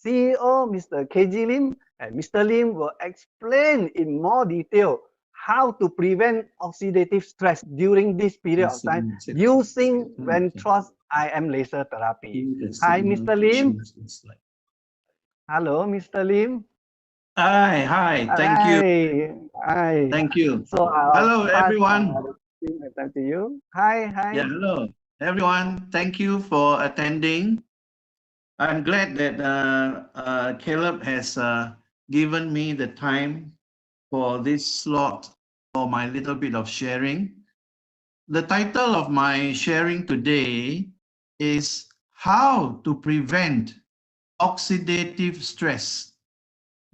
CEO, Mr. KG Lim, and Mr. Lim will explain in more detail how to prevent oxidative stress during this period of time using Vantros IM laser therapy. Hi, Mr. Lim. Hello, Mr. Lim. Hi, thank you. Hi. Thank you. So hello, everyone. Thank you. Hi. Yeah, hello, everyone. Thank you for attending. I'm glad that Caleb has given me the time for this slot for my little bit of sharing. The title of my sharing today is How to Prevent Oxidative Stress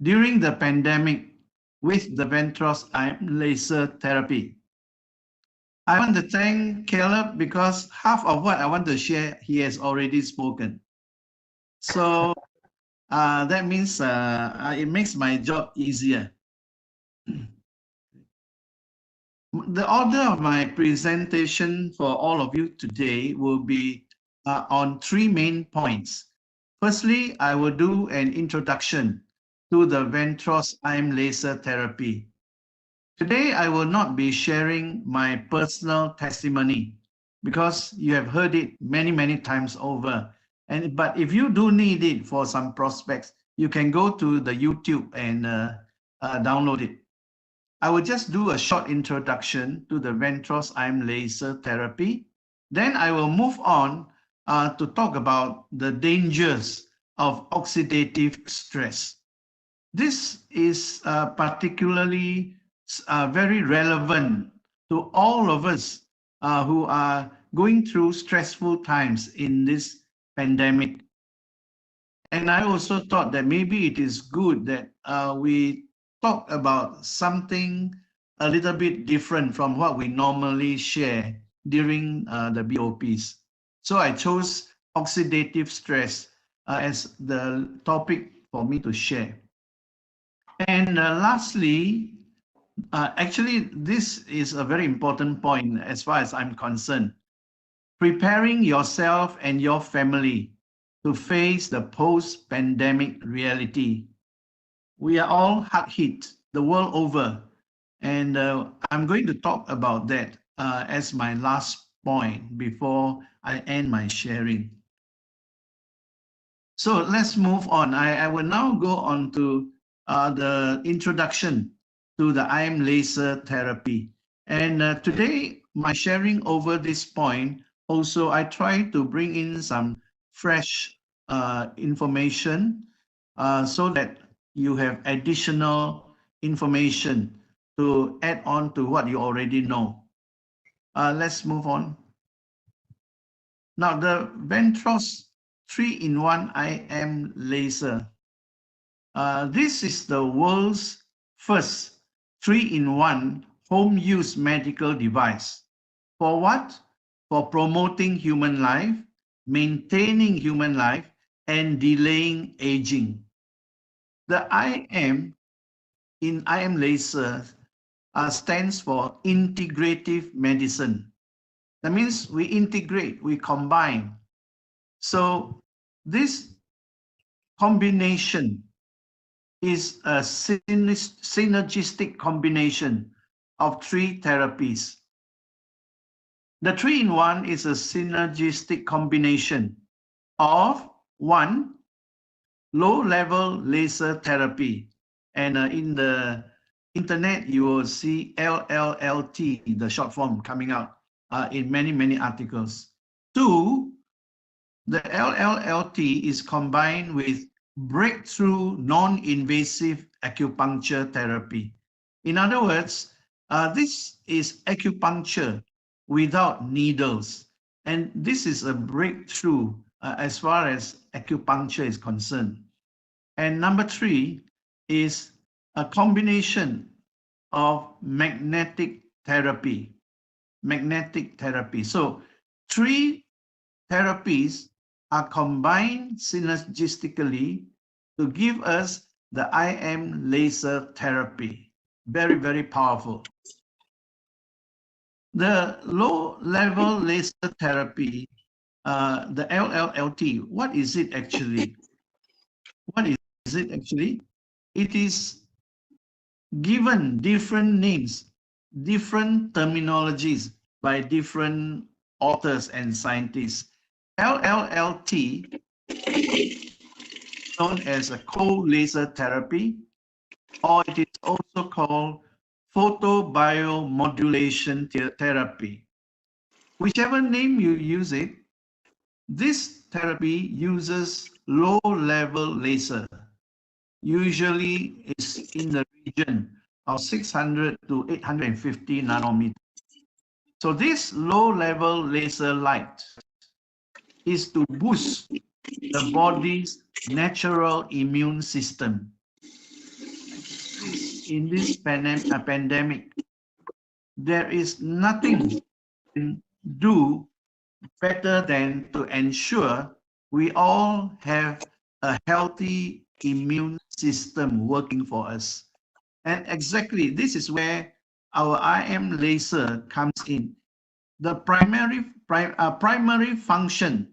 During the Pandemic with the Vantros IM laser therapy. I want to thank Caleb because half of what I want to share, he has already spoken. So that means it makes my job easier. The order of my presentation for all of you today will be on three main points. Firstly, I will do an introduction to the Vantros IM laser therapy. Today, I will not be sharing my personal testimony because you have heard it many times over. But if you do need it for some prospects, you can go to the YouTube and download it. I will just do a short introduction to the Vantros IM laser therapy. Then I will move on to talk about the dangers of oxidative stress. This is particularly very relevant to all of us who are going through stressful times in this pandemic. And I also thought that maybe it is good that we talk about something a little bit different from what we normally share during the BOPs. So I chose oxidative stress as the topic for me to share. And lastly, actually, this is a very important point as far as I'm concerned. Preparing yourself and your family to face the post-pandemic reality. We are all hard hit the world over, and I'm going to talk about that as my last point before I end my sharing. So let's move on. I will now go on to the introduction to the IM laser therapy. And today, my sharing over this point, also I try to bring in some fresh information so that you have additional information to add on to what you already know. Let's move on. Now, the Vantros 3-in-1 IM laser. This is the world's first 3-in-1 home use medical device. For what? For promoting human life, maintaining human life, and delaying aging. The IM in IM laser stands for integrative medicine. That means we integrate, we combine. So this combination is a synergistic combination of three therapies. The 3-in-1 is a synergistic combination of one, low-level laser therapy. And in the internet, you will see LLLT, the short form coming out in many articles. Two, the LLLT is combined with breakthrough non-invasive acupuncture therapy. In other words, this is acupuncture without needles. And this is a breakthrough as far as acupuncture is concerned. And number three is a combination of magnetic therapy. So three therapies are combined synergistically to give us the IM laser therapy. Very powerful. The low-level laser therapy, the LLLT, what is it actually? What is it actually? It is given different names, different terminologies by different authors and scientists. LLT, known as a cold laser therapy, or it is also called photobiomodulation therapy. Whichever name you use it, this therapy uses low-level laser, usually is in the region of 600 to 850 nanometers. So this low-level laser light is to boost the body's natural immune system. In this pandemic, there is nothing we can do better than to ensure we all have a healthy immune system working for us. And exactly this is where our IM laser comes in. The primary function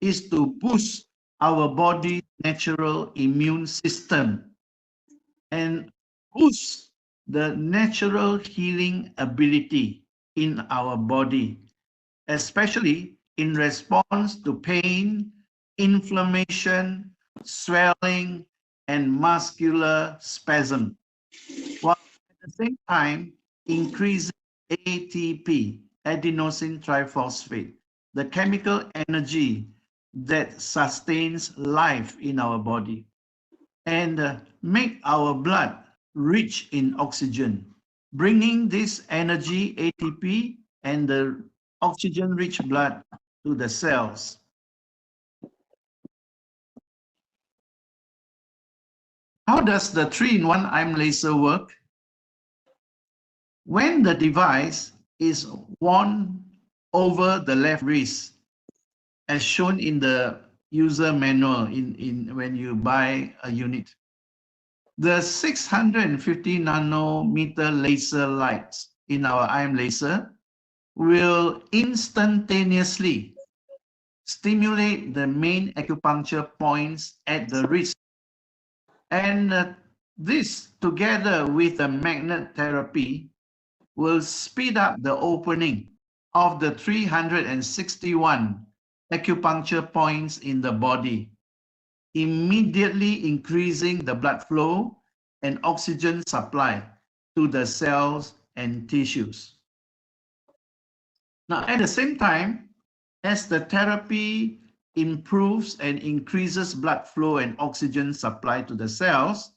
is to boost our body's natural immune system and boost the natural healing ability in our body, especially in response to pain, inflammation, swelling, and muscular spasm, while at the same time increasing ATP, adenosine triphosphate, the chemical energy that sustains life in our body, and make our blood rich in oxygen, bringing this energy, ATP, and the oxygen-rich blood to the cells. How does the 3-in-1 IM laser work? When the device is worn over the left wrist, as shown in the user manual when you buy a unit, the 650 nanometer laser lights in our IM laser will instantaneously stimulate the main acupuncture points at the wrist. And this, together with the magnet therapy, will speed up the opening of the 361 acupuncture points in the body, immediately increasing the blood flow and oxygen supply to the cells and tissues. Now, at the same time, as the therapy improves and increases blood flow and oxygen supply to the cells,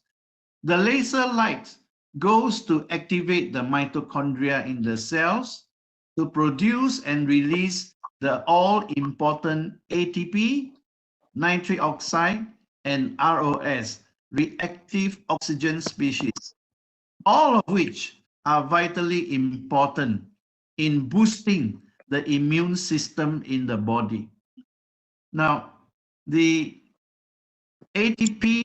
the laser light goes to activate the mitochondria in the cells to produce and release the all-important ATP, nitric oxide, and ROS, reactive oxygen species, all of which are vitally important in boosting the immune system in the body. Now, the ATP,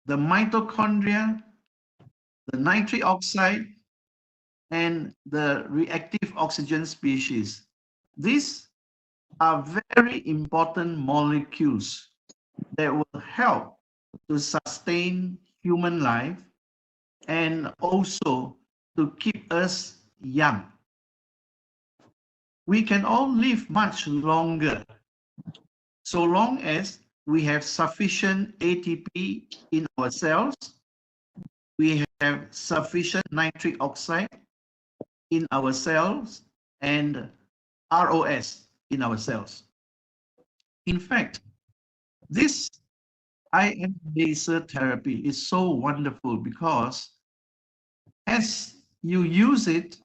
the mitochondria, the nitric oxide, and the reactive oxygen species, these are very important molecules that will help to sustain human life and also to keep us young. We can all live much longer so long as we have sufficient ATP in our cells, we have sufficient nitric oxide in our cells, and ROS in our cells. In fact, this IM laser therapy is so wonderful because as you use it,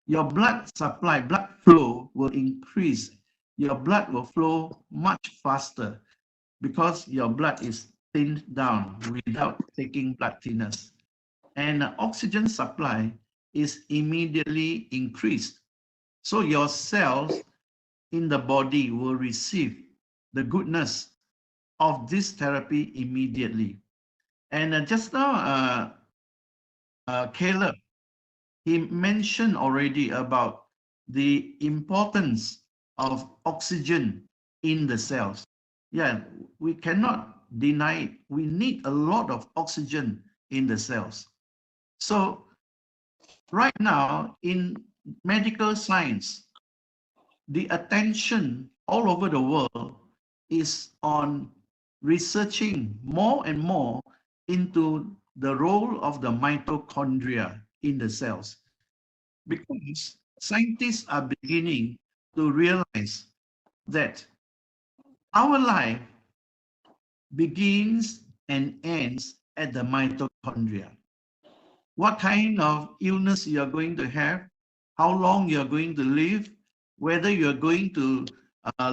your blood supply, blood flow will increase. Your blood will flow much faster because your blood is thinned down without taking blood thinners. And oxygen supply is immediately increased. So your cells in the body will receive the goodness of this therapy immediately. And just now, Caleb, he mentioned already about the importance of oxygen in the cells. Yeah, we cannot deny it. We need a lot of oxygen in the cells. So right now in medical science, the attention all over the world is on researching more and more into the role of the mitochondria in the cells, because scientists are beginning to realize that our life begins and ends at the mitochondria. What kind of illness you are going to have, how long you are going to live, whether you are going to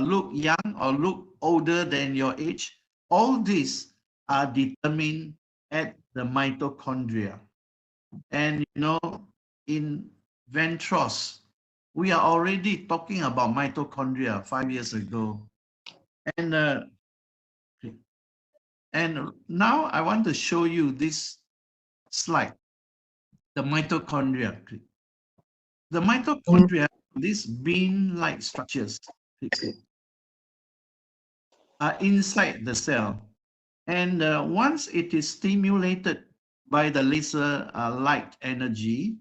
look young or look older than your age, all these are determined at the mitochondria. And you know, in Vantros, we are already talking about mitochondria 5 years ago. And now I want to show you this slide, the mitochondria. The mitochondria, these bean-like structures, are inside the cell. And once it is stimulated by the laser light energy,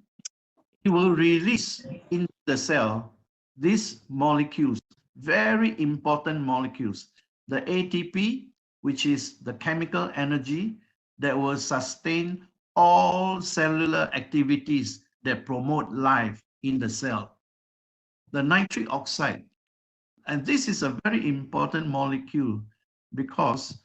it will release in the cell these molecules, very important molecules, the ATP, which is the chemical energy that will sustain all cellular activities that promote life in the cell. The nitric oxide, and this is a very important molecule because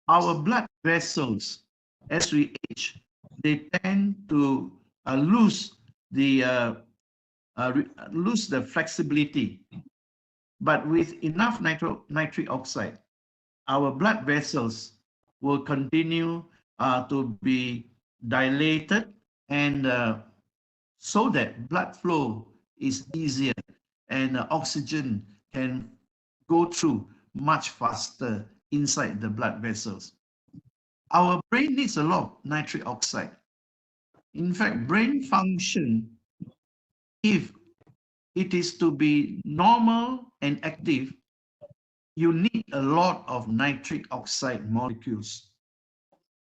our blood vessels, as we age, they tend to lose the flexibility. But with enough nitric oxide, our blood vessels will continue to be dilated, and so that blood flow is easier and oxygen can go through much faster inside the blood vessels. Our brain needs a lot of nitric oxide. In fact, brain function, if it is to be normal and active, you need a lot of nitric oxide molecules.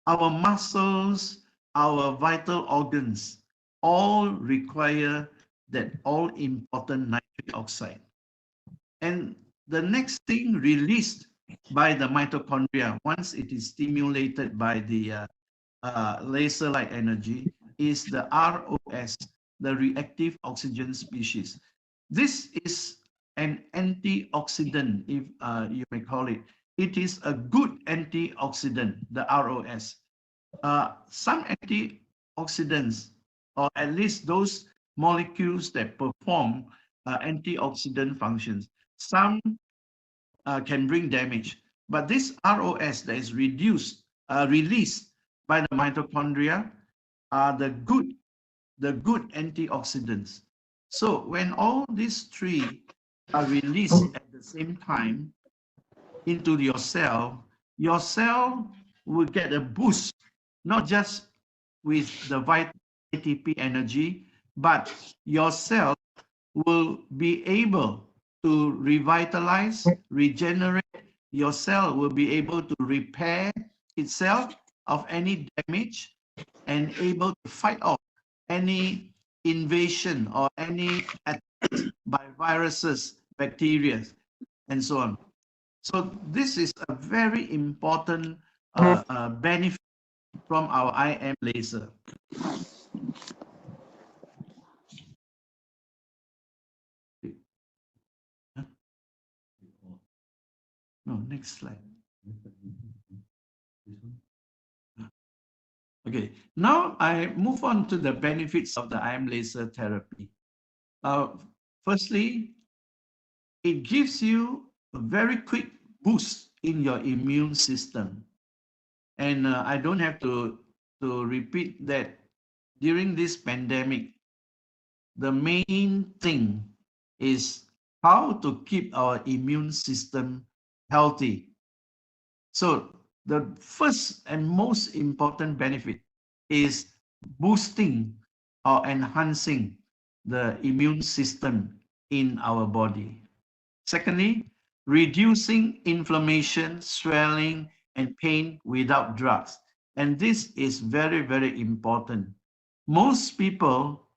Our muscles, our vital organs, all require that all-important nitric oxide. And the next thing released by the mitochondria, once it is stimulated by the laser light energy, is the ROS, the reactive oxygen species. This is an antioxidant, if you may call it. It is a good antioxidant, the ROS. Some antioxidants, or at least those molecules that perform antioxidant functions, some can bring damage. But this ROS that is released by the mitochondria are the good antioxidants. So when all these three are released at the same time into your cell will get a boost, not just with the vital ATP energy, but your cell will be able to revitalize, regenerate. Your cell will be able to repair itself of any damage and able to fight off any invasion or any attack by viruses, bacteria, and so on. So this is a very important benefit from our IM laser. No, next slide. Okay, now I move on to the benefits of the IM laser therapy. Firstly, it gives you a very quick boost in your immune system. And I don't have to repeat that during this pandemic, the main thing is how to keep our immune system healthy. So the first and most important benefit is boosting or enhancing the immune system in our body. Secondly, reducing inflammation, swelling, and pain without drugs. And this is very, very important. Most people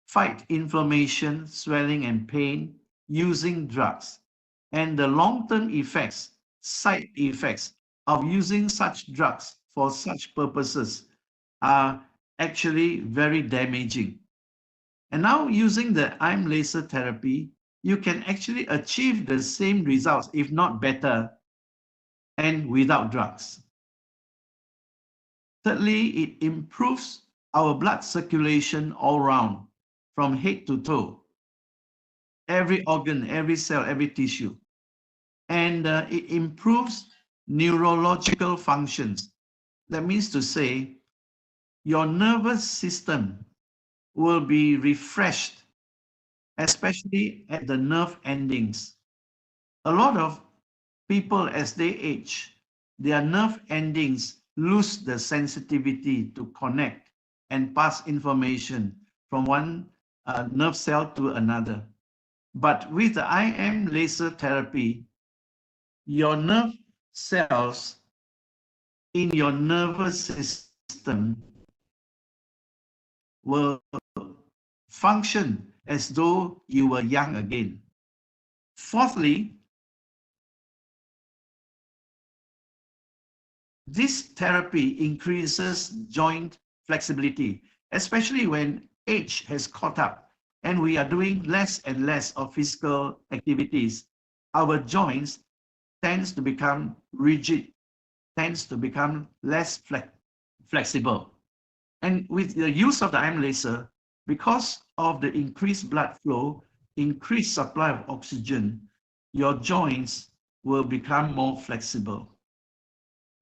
fight inflammation, swelling, and pain using drugs. And the long-term effects, side effects of using such drugs for such purposes are actually very damaging. And now using the IM laser therapy, you can actually achieve the same results, if not better, and without drugs. Thirdly, it improves our blood circulation all round, from head to toe, every organ, every cell, every tissue. And it improves neurological functions. That means to say, your nervous system will be refreshed, especially at the nerve endings. A lot of people, as they age, their nerve endings lose the sensitivity to connect and pass information from one nerve cell to another. But with the IM laser therapy, your nerve cells in your nervous system will function as though you were young again. Fourthly, this therapy increases joint flexibility, especially when age has caught up and we are doing less and less of physical activities. Our joints tends to become rigid, tends to become less flexible. And with the use of the IM laser, because of the increased blood flow, increased supply of oxygen, your joints will become more flexible.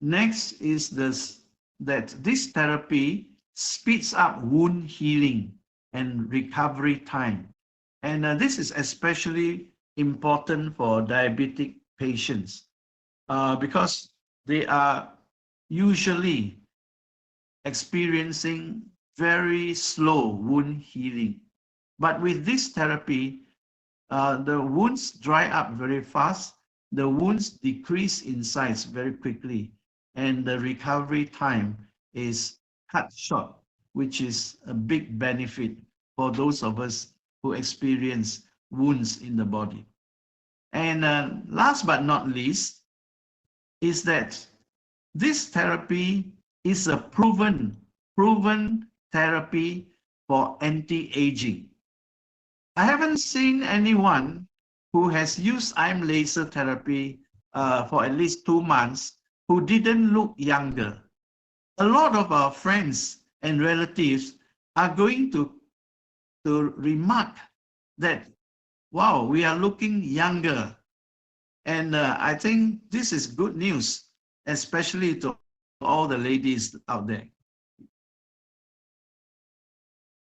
Next is that this therapy speeds up wound healing and recovery time. And this is especially important for diabetic patients because they are usually experiencing very slow wound healing. But with this therapy, the wounds dry up very fast, the wounds decrease in size very quickly, and the recovery time is cut short, which is a big benefit for those of us who experience wounds in the body. And last but not least is that this therapy is a proven therapy for anti-aging. I haven't seen anyone who has used IM laser therapy for at least 2 months who didn't look younger. A lot of our friends and relatives are going to remark that, wow, we are looking younger. And I think this is good news, especially to all the ladies out there.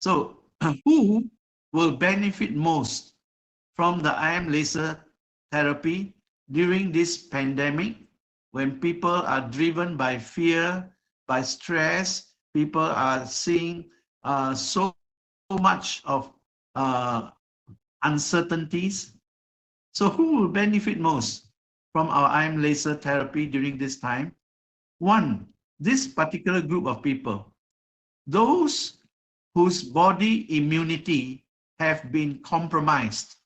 So who will benefit most from the IM laser therapy during this pandemic, when people are driven by fear, by stress, people are seeing so much of uncertainties? So who will benefit most from our IM laser therapy during this time? One, this particular group of people, those whose body immunity have been compromised.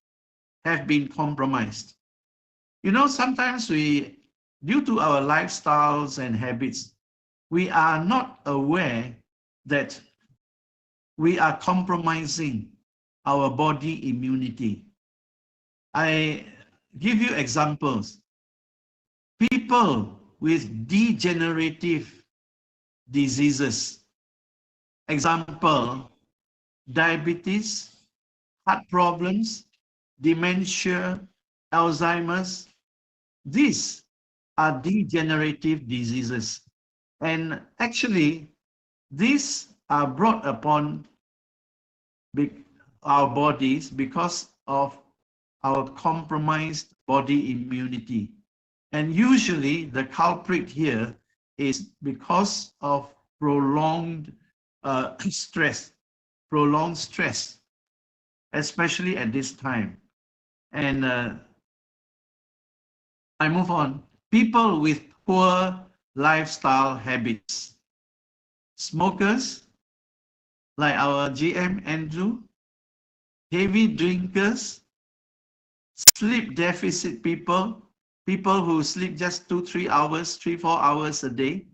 You know, sometimes we, due to our lifestyles and habits, we are not aware that we are compromising our body immunity. I give you examples. People with degenerative diseases. Example, diabetes, heart problems, dementia, Alzheimer's. These are degenerative diseases. And actually, these are brought upon our bodies because of our compromised body immunity. And usually the culprit here is because of prolonged stress, especially at this time. And I move on. People with poor lifestyle habits. Smokers, like our GM Andrew, heavy drinkers, sleep deficit people, people who sleep just 2-3 hours, 3-4 hours a day,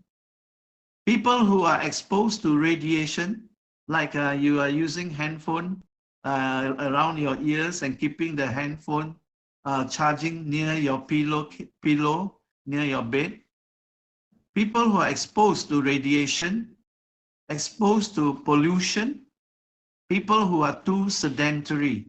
people who are exposed to radiation, like you are using handphone around your ears and keeping the handphone charging near your pillow near your bed, people who are exposed to radiation, exposed to pollution, people who are too sedentary.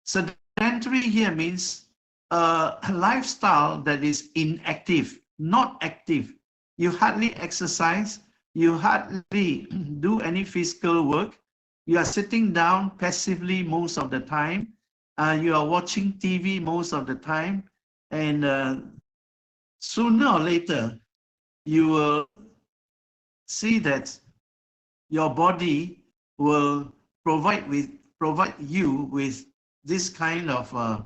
Sedentary here means a lifestyle that is inactive, not active. You hardly exercise, you hardly do any physical work. You are sitting down passively most of the time. You are watching TV most of the time. And sooner or later, you will see that your body will provide you with this kind of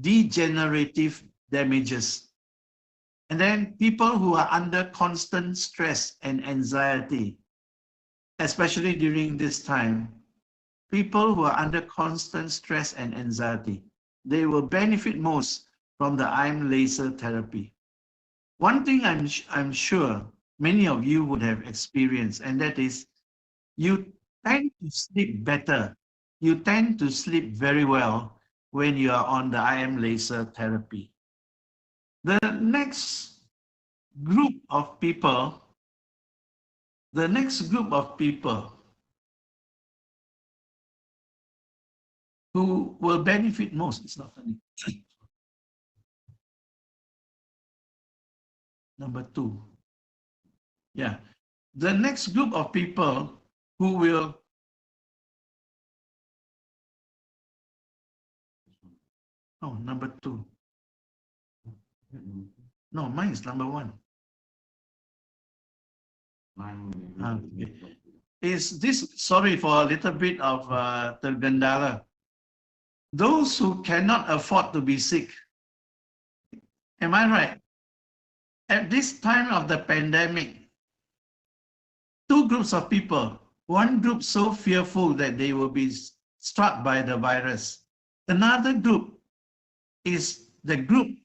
degenerative damages. And then people who are under constant stress and anxiety, especially during this time, people who are under constant stress and anxiety, they will benefit most from the IM laser therapy. One thing I'm sure many of you would have experienced, and that is you tend to sleep better. You tend to sleep very well when you are on the IM laser therapy. The next group of people, who will benefit most, it's not funny. Number 2. Yeah. The next group of people who will number 2. No, mine is number 1. Okay. Is this, sorry for a little bit of tergendala. Those who cannot afford to be sick. Am I right? At this time of the pandemic, 2 groups of people. One group so fearful that they will be struck by the virus. Another group is the group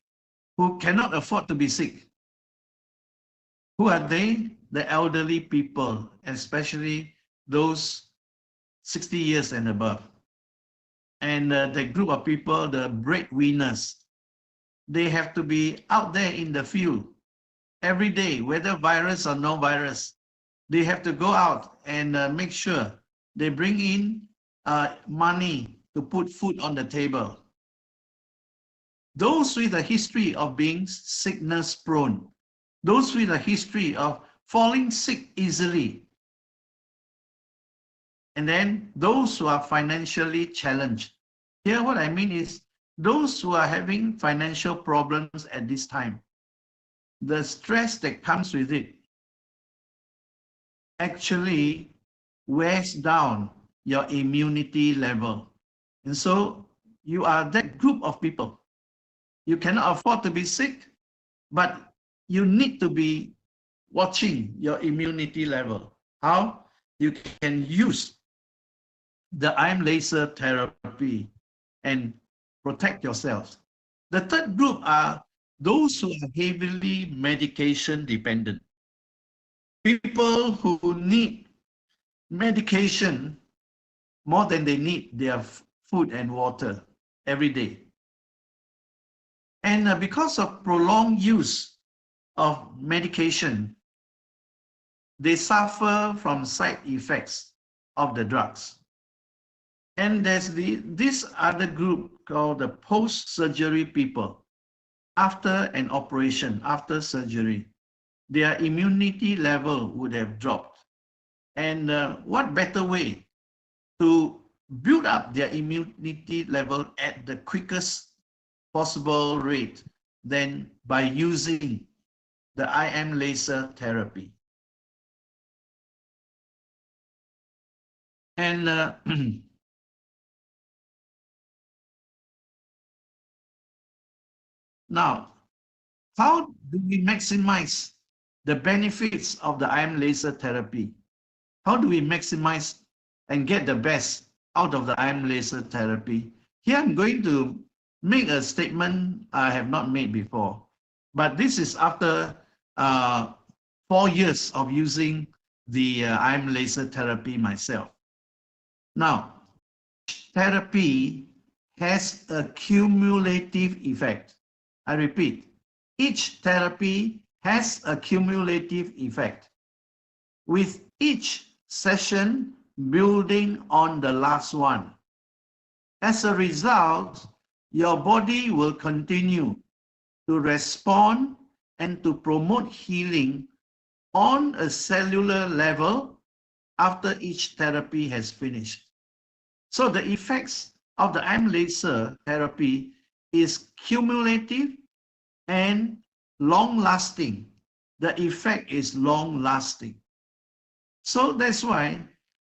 who cannot afford to be sick. Who are they? The elderly people, especially those 60 years and above. And the group of people, the breadwinners, they have to be out there in the field every day, whether virus or no virus. They have to go out and make sure they bring in money to put food on the table. Those with a history of being sickness prone, those with a history of falling sick easily, and then those who are financially challenged. Here what I mean is those who are having financial problems at this time, the stress that comes with it actually wears down your immunity level. And so you are that group of people. You cannot afford to be sick, but you need to be watching your immunity level. How? You can use the IM laser therapy and protect yourself. The third group are those who are heavily medication dependent. People who need medication more than they need their food and water every day. And because of prolonged use of medication, they suffer from side effects of the drugs. And there's this other group called the post-surgery people. After an operation, after surgery, their immunity level would have dropped. And what better way to build up their immunity level at the quickest possible rate than by using the IM laser therapy. And Now, how do we maximize the benefits of the ion laser therapy? How do we maximize and get the best out of the ion laser therapy? Here I'm going to make a statement I have not made before, but this is after 4 years of using the ion laser therapy myself. Now, therapy has a cumulative effect. I repeat, each therapy has a cumulative effect, with each session building on the last one. As a result, your body will continue to respond and to promote healing on a cellular level after each therapy has finished. So the effects of the ion laser therapy is cumulative and long-lasting. The effect is long-lasting. So that's why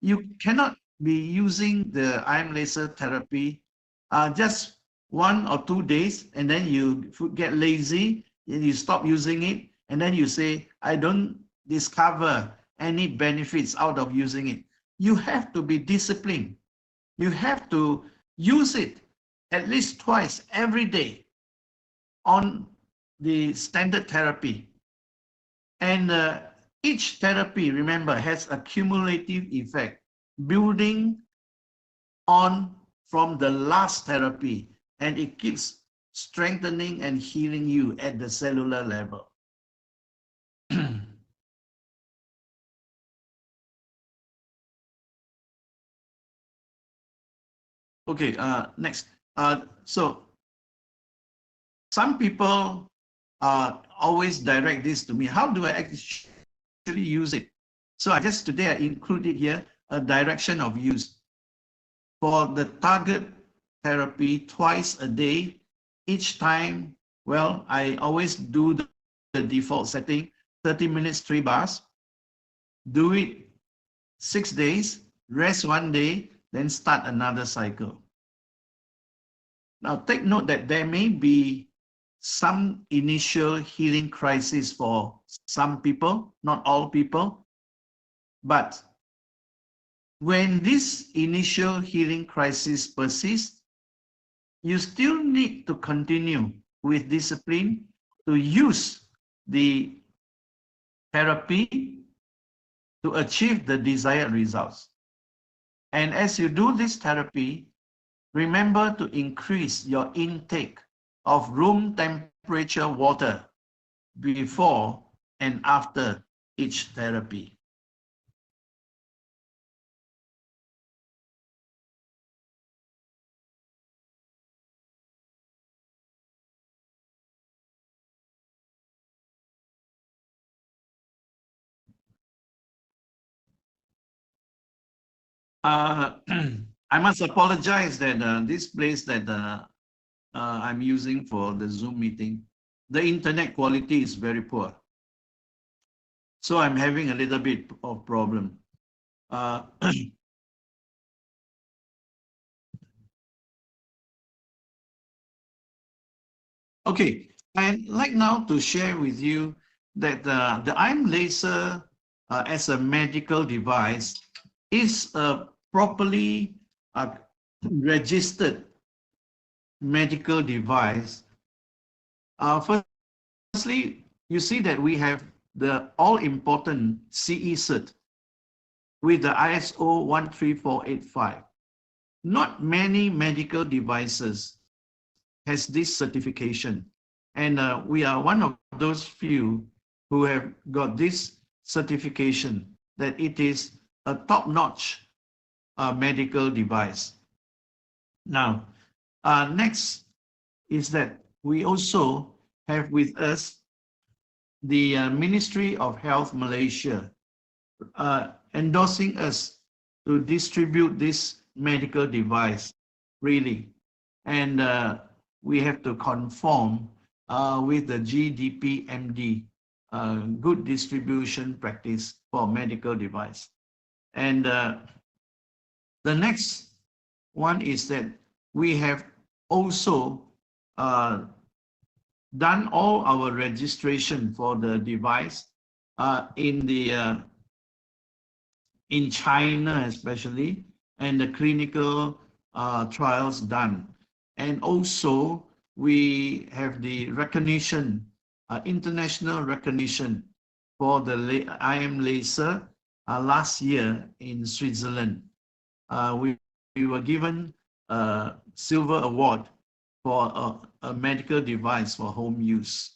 you cannot be using the ion laser therapy just 1 or 2 days, and then you get lazy and you stop using it, and then you say, I don't discover any benefits out of using it. You have to be disciplined. You have to use it at least twice every day on the standard therapy. And each therapy, remember, has a cumulative effect, building on from the last therapy, and it keeps strengthening and healing you at the cellular level. Okay, next. So some people always direct this to me. How do I actually use it? So today I included here a direction of use. For the target therapy, twice a day, each time, well, I always do the default setting, 30 minutes, 3 bars. Do it 6 days, rest 1 day, then start another cycle. Now take note that there may be some initial healing crisis for some people, not all people, but when this initial healing crisis persists, you still need to continue with discipline to use the therapy to achieve the desired results. And as you do this therapy, remember to increase your intake of room temperature water before and after each therapy. I must apologize that this place that I'm using for the Zoom meeting, the internet quality is very poor. So I'm having a little bit of problem. Okay, I'd like now to share with you that the ion laser as a medical device is a properly registered medical device. Firstly, you see that we have the all-important CE cert with the ISO 13485. Not many medical devices has this certification, and we are one of those few who have got this certification that it is a top-notch medical device. Now, next is that we also have with us the Ministry of Health Malaysia endorsing us to distribute this medical device, really. And we have to conform with the GDP-MD, good distribution practice for medical device. And the next one is that we have also done all our registration for the device in China especially, and the clinical trials done. And also we have the recognition, international recognition for the IM laser last year in Switzerland. We were given a silver award for a medical device for home use.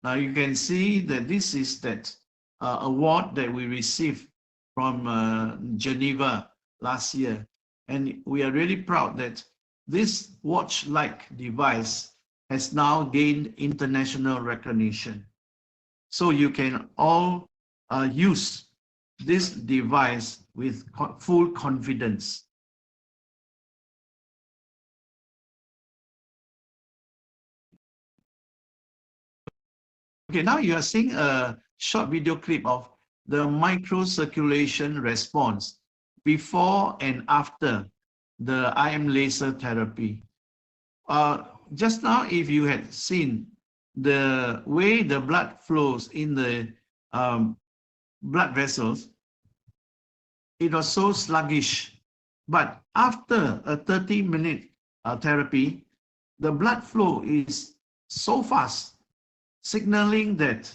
Now you can see that this is that award that we received from Geneva last year. And we are really proud that this watch-like device has now gained international recognition. So you can all use this device with full confidence. Okay, now you are seeing a short video clip of the microcirculation response before and after the IM laser therapy. Just now, if you had seen the way the blood flows in the blood vessels, it was so sluggish. But after a 30-minute therapy, the blood flow is so fast, signaling that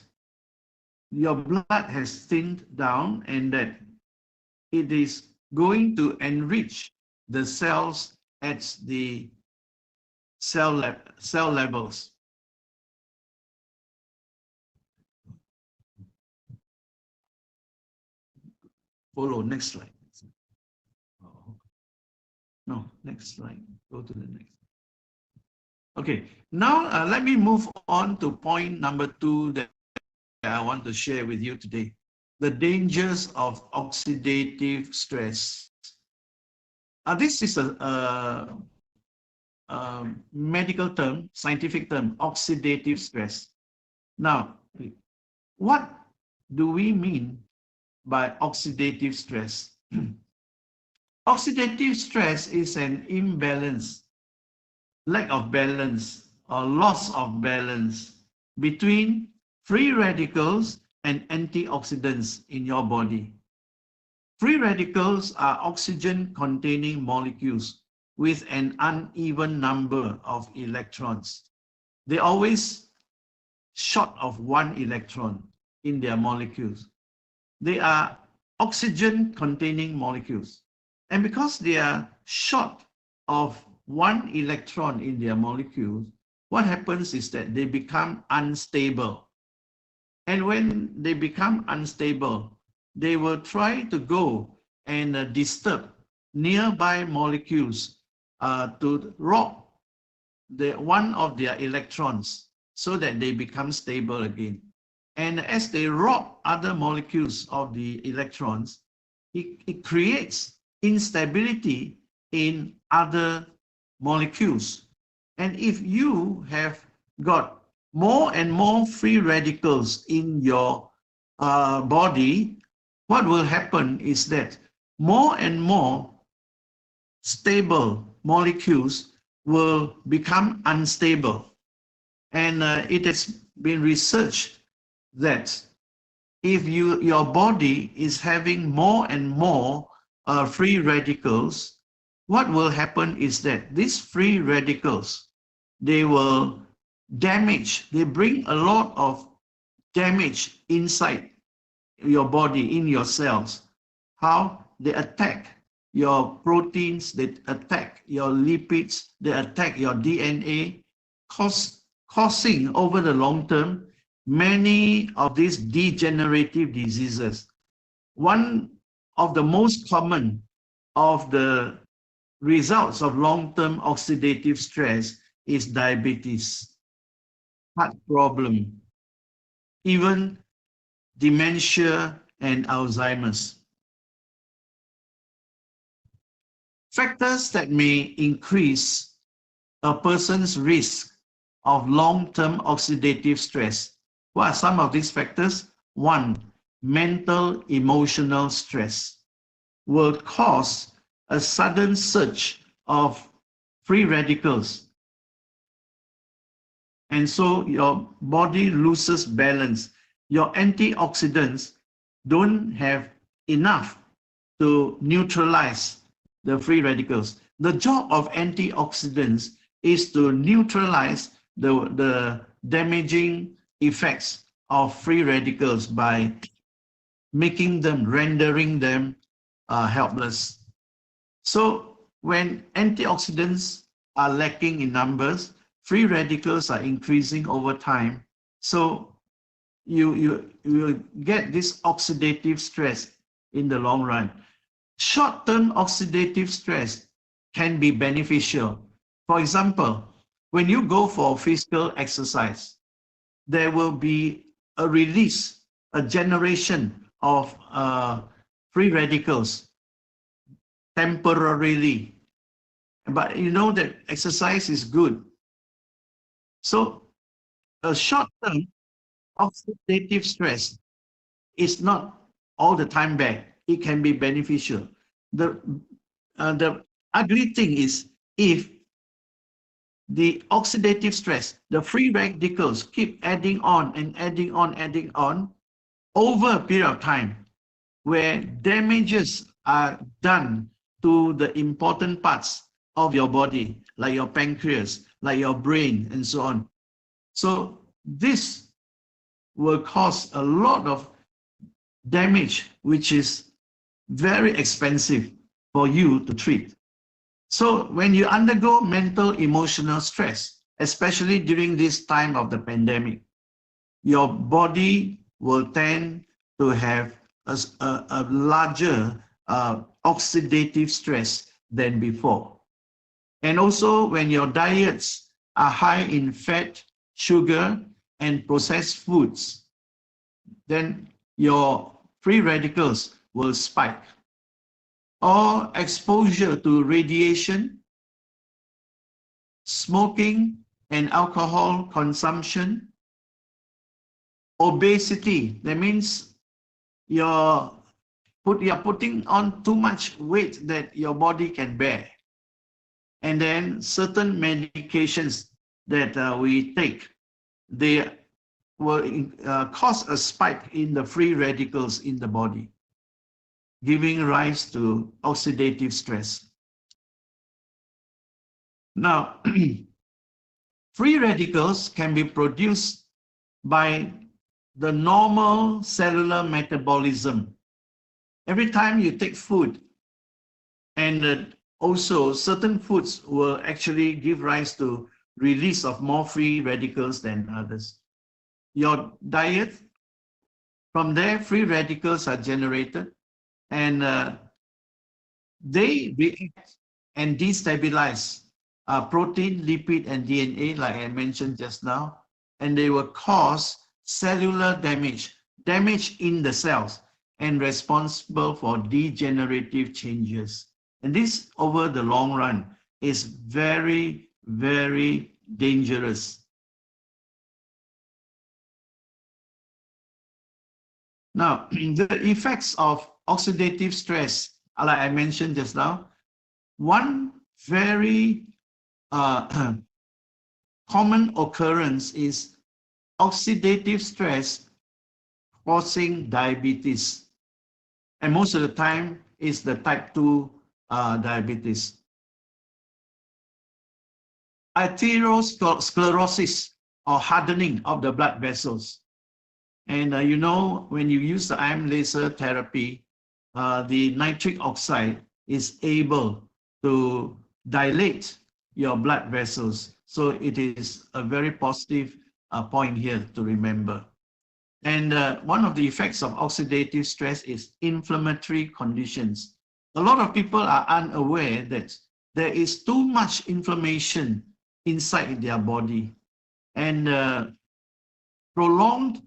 your blood has thinned down and that it is going to enrich the cells at the cell levels. Follow, next slide. No, next slide. Go to the next. Okay, now let me move on to point number 2 that I want to share with you today. The dangers of oxidative stress. This is a medical term, scientific term, oxidative stress. Now, what do we mean by oxidative stress? Oxidative stress is an imbalance, lack of balance or loss of balance between free radicals and antioxidants in your body. Free radicals are oxygen-containing molecules with an uneven number of electrons. They're always short of 1 electron in their molecules. They are oxygen-containing molecules. And because they are short of 1 electron in their molecules, what happens is that they become unstable. And when they become unstable, they will try to go and disturb nearby molecules to rob one of their electrons so that they become stable again. And as they rob other molecules of the electrons, it creates instability in other molecules. And if you have got more and more free radicals in your body, what will happen is that more and more stable molecules will become unstable. And it has been researched that if your body is having more and more free radicals, what will happen is that these free radicals, they will damage, they bring a lot of damage inside your body, in your cells. How? They attack your proteins, they attack your lipids, they attack your DNA, causing over the long term many of these degenerative diseases. One of the most common of the results of long-term oxidative stress is diabetes, heart problem, even dementia and Alzheimer's. Factors that may increase a person's risk of long-term oxidative stress. What are some of these factors? 1, mental emotional stress will cause a sudden surge of free radicals And so your body loses balance. Your antioxidants don't have enough to neutralize the free radicals. The job of antioxidants is to neutralize the damaging effects of free radicals by rendering them helpless. So when antioxidants are lacking in numbers, free radicals are increasing over time. So you get this oxidative stress in the long run. Short-term oxidative stress can be beneficial. For example, when you go for physical exercise, there will be a release, a generation of free radicals temporarily. But you know that exercise is good. So a short-term oxidative stress is not all the time bad. It can be beneficial. The ugly thing is if the oxidative stress, the free radicals keep adding on and adding on over a period of time, where damages are done to the important parts of your body, like your pancreas, like your brain, and so on. So this will cause a lot of damage, which is very expensive for you to treat. So when you undergo mental emotional stress, especially during this time of the pandemic, your body will tend to have a larger oxidative stress than before. And also when your diets are high in fat, sugar, and processed foods, then your free radicals will spike. Or exposure to radiation, smoking and alcohol consumption, obesity, that means you're putting on too much weight that your body can bear. And then certain medications that we take, they will cause a spike in the free radicals in the body, giving rise to oxidative stress. Now, free radicals can be produced by the normal cellular metabolism. Every time you take food, and also certain foods will actually give rise to release of more free radicals than others. Your diet, from there, free radicals are generated, and they react and destabilize protein, lipid, and DNA, like I mentioned just now, and they will cause cellular damage in the cells, and responsible for degenerative changes. And this, over the long run, is very, very dangerous. Now, the effects of oxidative stress, like I mentioned just now, one very common occurrence is oxidative stress causing diabetes. And most of the time is the type 2 diabetes. Atherosclerosis, or hardening of the blood vessels. And you know, when you use the ion laser therapy, the nitric oxide is able to dilate your blood vessels. So it is a very positive point here to remember. And one of the effects of oxidative stress is inflammatory conditions. A lot of people are unaware that there is too much inflammation inside their body. And prolonged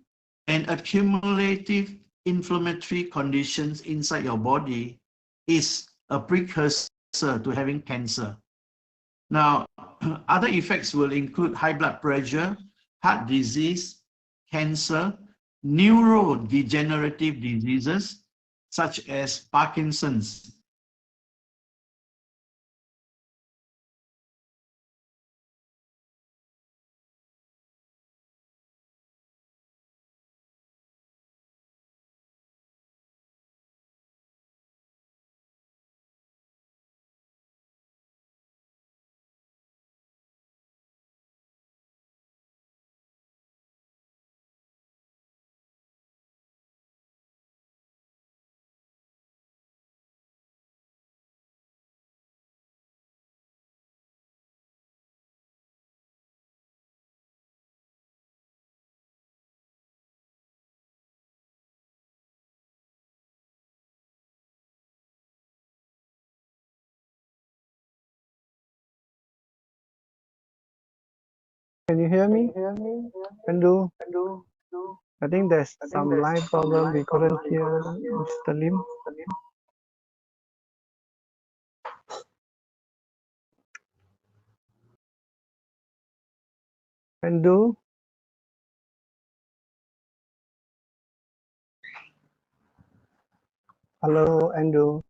and accumulative inflammatory conditions inside your body is a precursor to having cancer. Now, other effects will include high blood pressure, heart disease, cancer, neurodegenerative diseases such as Parkinson's. Can you hear me? Andrew? I think there's some line problem. We couldn't hear Mr. Lim. Andrew? Hello, Andrew.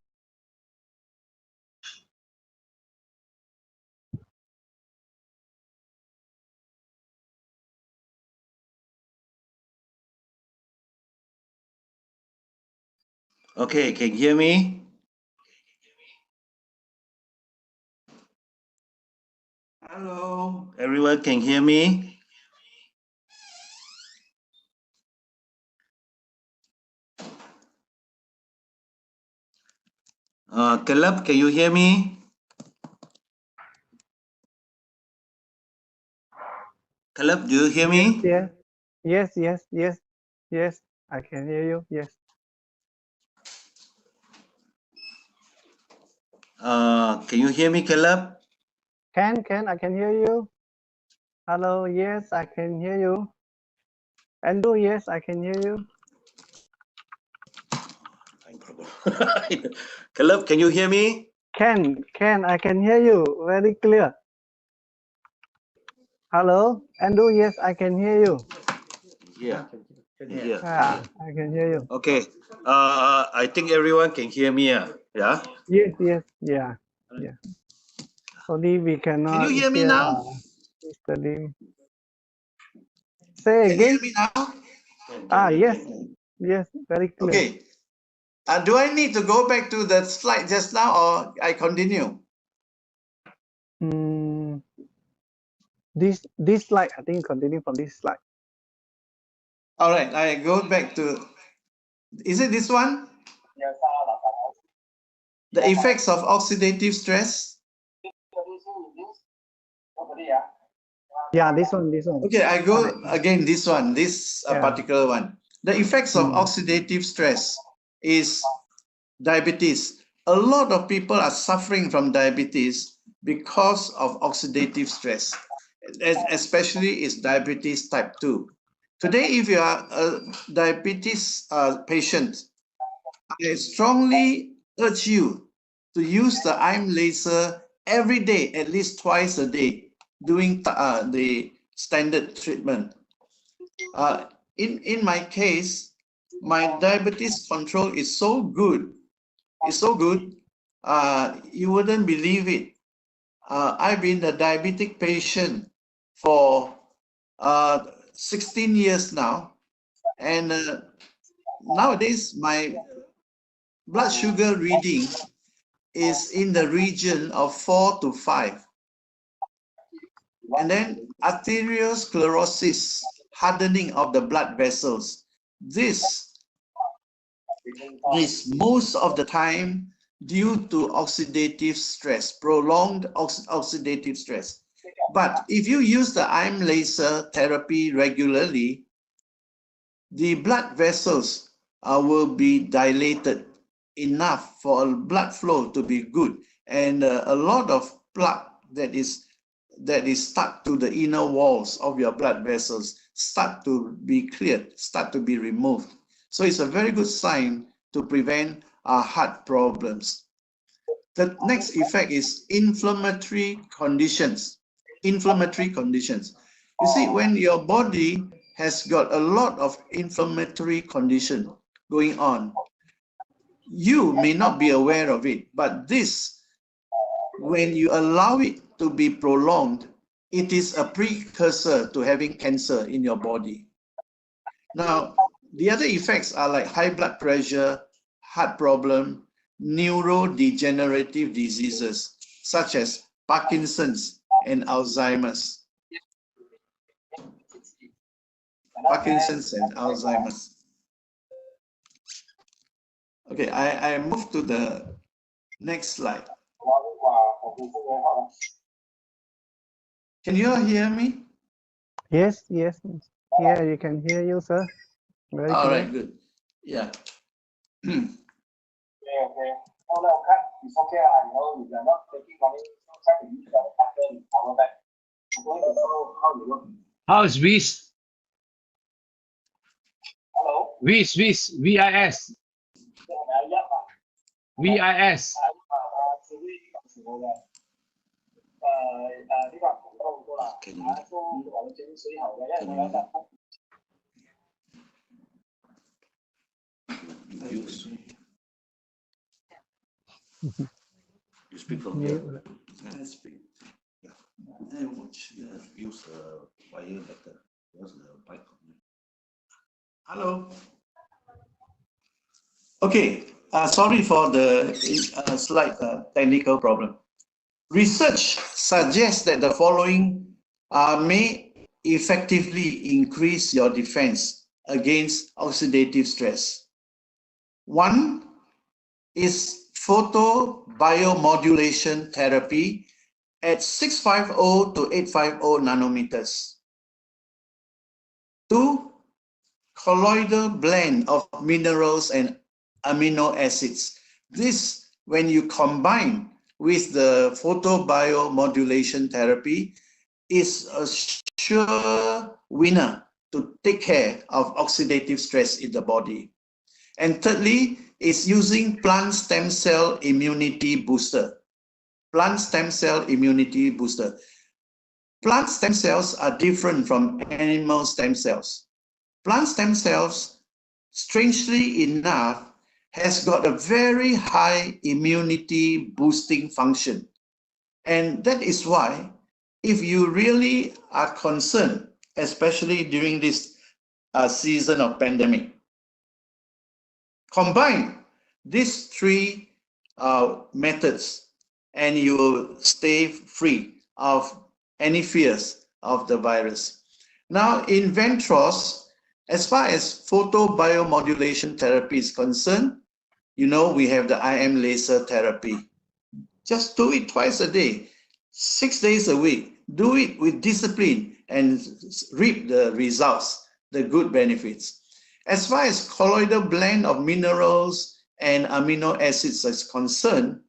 Okay, can you hear me? Hello, everyone can hear me? Caleb, can you hear me? Caleb, do you hear me? Yes, I can hear you. Yes. Can you hear me, Caleb? I can hear you. Hello, yes, I can hear you. Andrew, yes, I can hear you. Caleb, can you hear me? I can hear you very clear. Hello, Andrew, yes, I can hear you. Yeah. Yeah, I can hear you. Okay. I think everyone can hear me. Yeah. Yes, yeah. Only we cannot Can you hear me now? Mr. Lim. Say Can you again. hear me now? Yes, very clear. Okay. Do I need to go back to the slide just now or I continue? This slide, I think continue from this slide. All right, I go back to, is it this one? The effects of oxidative stress. Yeah, this one. Okay, I go again, this one, this particular one. The effects of oxidative stress is diabetes. A lot of people are suffering from diabetes because of oxidative stress, especially is diabetes type 2. Today, if you are a diabetes patient, I strongly urge you to use the IM laser every day, at least twice a day, doing the standard treatment. In my case, my diabetes control is so good. It's so good. You wouldn't believe it. I've been a diabetic patient for 16 years now, and nowadays my blood sugar reading is in the region of 4 to 5. And then arteriosclerosis, hardening of the blood vessels. This is most of the time due to oxidative stress, prolonged oxidative stress. But if you use the IM laser therapy regularly, the blood vessels will be dilated enough for blood flow to be good, and a lot of plaque that is stuck to the inner walls of your blood vessels start to be cleared, start to be removed. So it's a very good sign to prevent heart problems. The next effect is inflammatory conditions. Inflammatory conditions. You see, when your body has got a lot of inflammatory condition going on, you may not be aware of it, but this, when you allow it to be prolonged, it is a precursor to having cancer in your body. Now, the other effects are like high blood pressure, heart problem, neurodegenerative diseases such as Parkinson's and Alzheimer's. Parkinson's and Alzheimer's. Okay, I move to the next slide. Can you all hear me? Yes. Yeah, you can hear you, sir. Very all clear. Right, good. Yeah. Okay. It's okay. I know you are not taking money, so try to use the pattern our back. How is VIS? VIS, VIS, VIS. VIS. You speak from here. I speak. Yeah. I watch. Use wire better. Use the mic. Hello. Okay. Sorry for the slight technical problem. Research suggests that the following may effectively increase your defense against oxidative stress. One is photobiomodulation therapy at 650 to 850 nanometers. Two, colloidal blend of minerals and amino acids. This, when you combine with the photobiomodulation therapy, is a sure winner to take care of oxidative stress in the body. And thirdly, is using plant stem cell immunity booster. Plant stem cell immunity booster. Plant stem cells are different from animal stem cells. Plant stem cells, strangely enough, has got a very high immunity boosting function. And that is why, if you really are concerned, especially during this season of pandemic, combine these three methods and you will stay free of any fears of the virus. Now, in Vantros, as far as photobiomodulation therapy is concerned, you know, we have the IM laser therapy. Just do it twice a day, 6 days a week. Do it with discipline and reap the results, the good benefits. As far as colloidal blend of minerals and amino acids is concerned,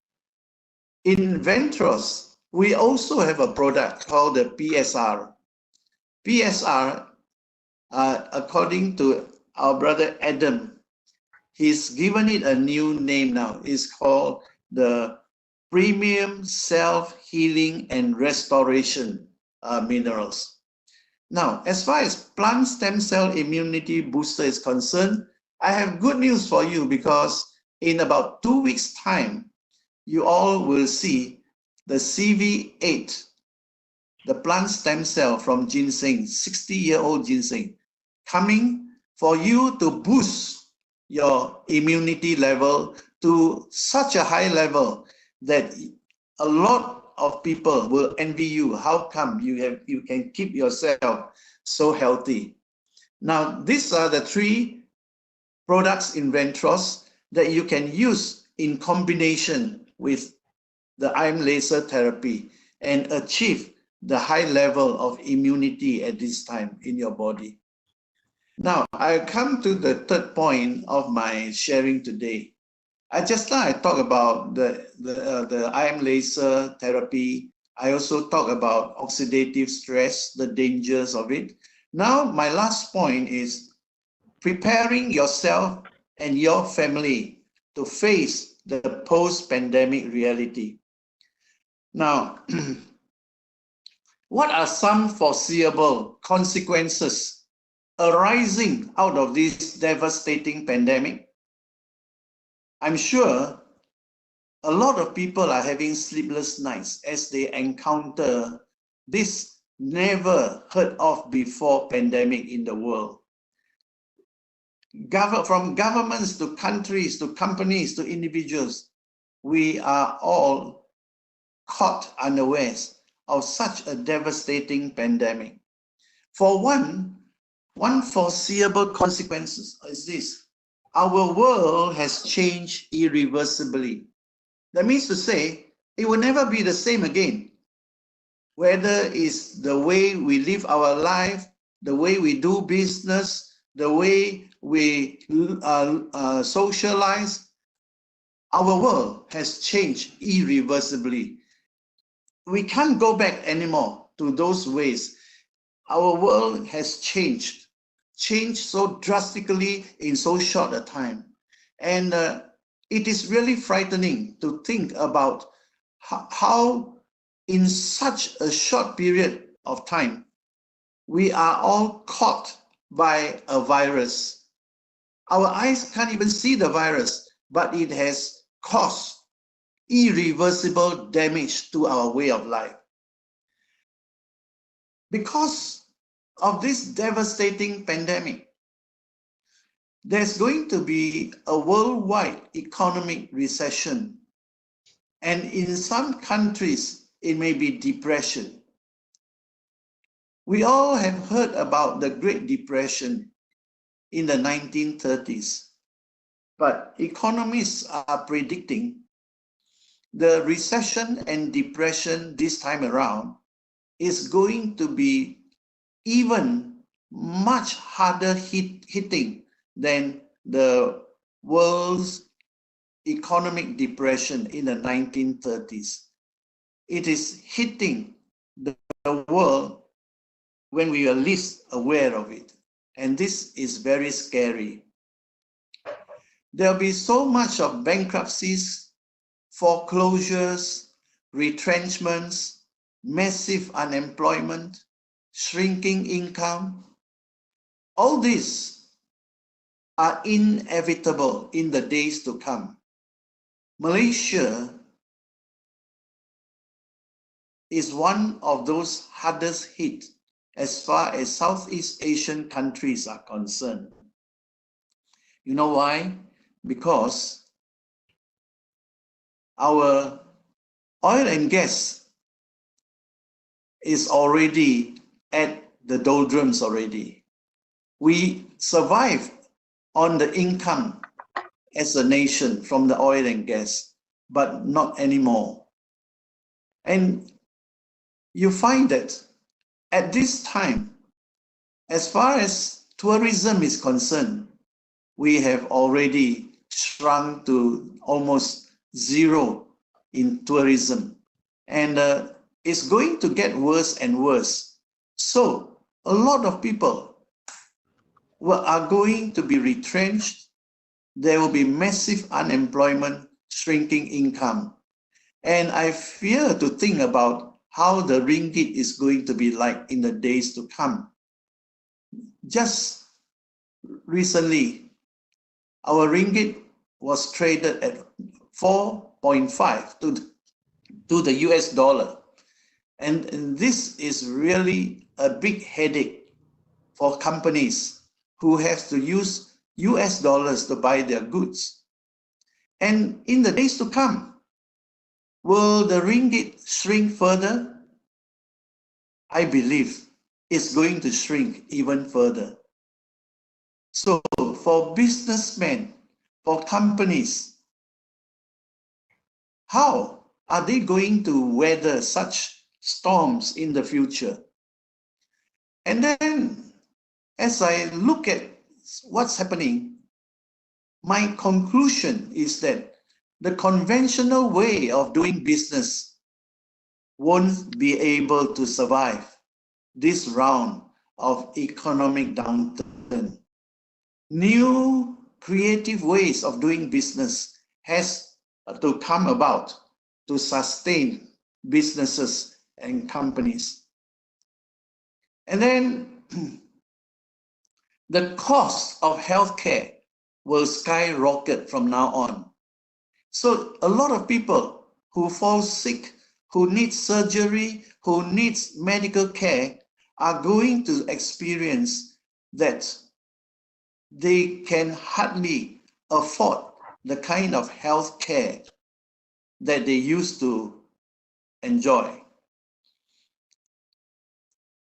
in Vantros, we also have a product called the PSR. PSR, according to our brother Adam, he's given it a new name now. It's called the Premium Self-Healing and Restoration Minerals. Now, as far as plant stem cell immunity booster is concerned, I have good news for you, because in about 2 weeks' time, you all will see the CV8, the plant stem cell from ginseng, 60-year-old ginseng, coming for you to boost your immunity level to such a high level that a lot of people will envy you. How come you can keep yourself so healthy? Now, these are the three products in Vantros that you can use in combination with the IM laser therapy and achieve the high level of immunity at this time in your body. Now, I come to the third point of my sharing today. I talk about the IM laser therapy. I also talk about oxidative stress, the dangers of it. Now, my last point is preparing yourself and your family to face the post-pandemic reality. Now, what are some foreseeable consequences arising out of this devastating pandemic? I'm sure a lot of people are having sleepless nights as they encounter this never heard of before pandemic in the world. From governments to countries to companies to individuals, we are all caught unawares of such a devastating pandemic. For one foreseeable consequence is this: our world has changed irreversibly. That means to say, it will never be the same again. Whether it's the way we live our life, the way we do business, the way we socialize, our world has changed irreversibly. We can't go back anymore to those ways. Our world has changed so drastically in so short a time. And it is really frightening to think about how in such a short period of time, we are all caught by a virus. Our eyes can't even see the virus, but it has caused irreversible damage to our way of life. Because of this devastating pandemic, there's going to be a worldwide economic recession. And in some countries, it may be depression. We all have heard about the Great Depression in the 1930s. But economists are predicting the recession and depression this time around is going to be even much harder hitting than the world's economic depression in the 1930s. It is hitting the world when we are least aware of it. And this is very scary. There'll be so much of bankruptcies, foreclosures, retrenchments, massive unemployment, shrinking income. All these are inevitable in the days to come. Malaysia is one of those hardest hit as far as Southeast Asian countries are concerned. You know why? Because our oil and gas is already at the doldrums already. We survive on the income as a nation from the oil and gas, but not anymore. And you find that at this time, as far as tourism is concerned, we have already shrunk to almost zero in tourism. And it's going to get worse and worse. So a lot of people are going to be retrenched. There will be massive unemployment, shrinking income. And I fear to think about how the ringgit is going to be like in the days to come. Just recently, our ringgit was traded at 4.5 to the US dollar. And this is really a big headache for companies who have to use US dollars to buy their goods. And in the days to come, will the ringgit shrink further? I believe it's going to shrink even further. So for businessmen, for companies, how are they going to weather such storms in the future? And then as I look at what's happening, my conclusion is that the conventional way of doing business won't be able to survive this round of economic downturn. New creative ways of doing business has to come about to sustain businesses and companies. And then the cost of healthcare will skyrocket from now on. So a lot of people who fall sick, who need surgery, who needs medical care are going to experience that they can hardly afford the kind of health care that they used to enjoy.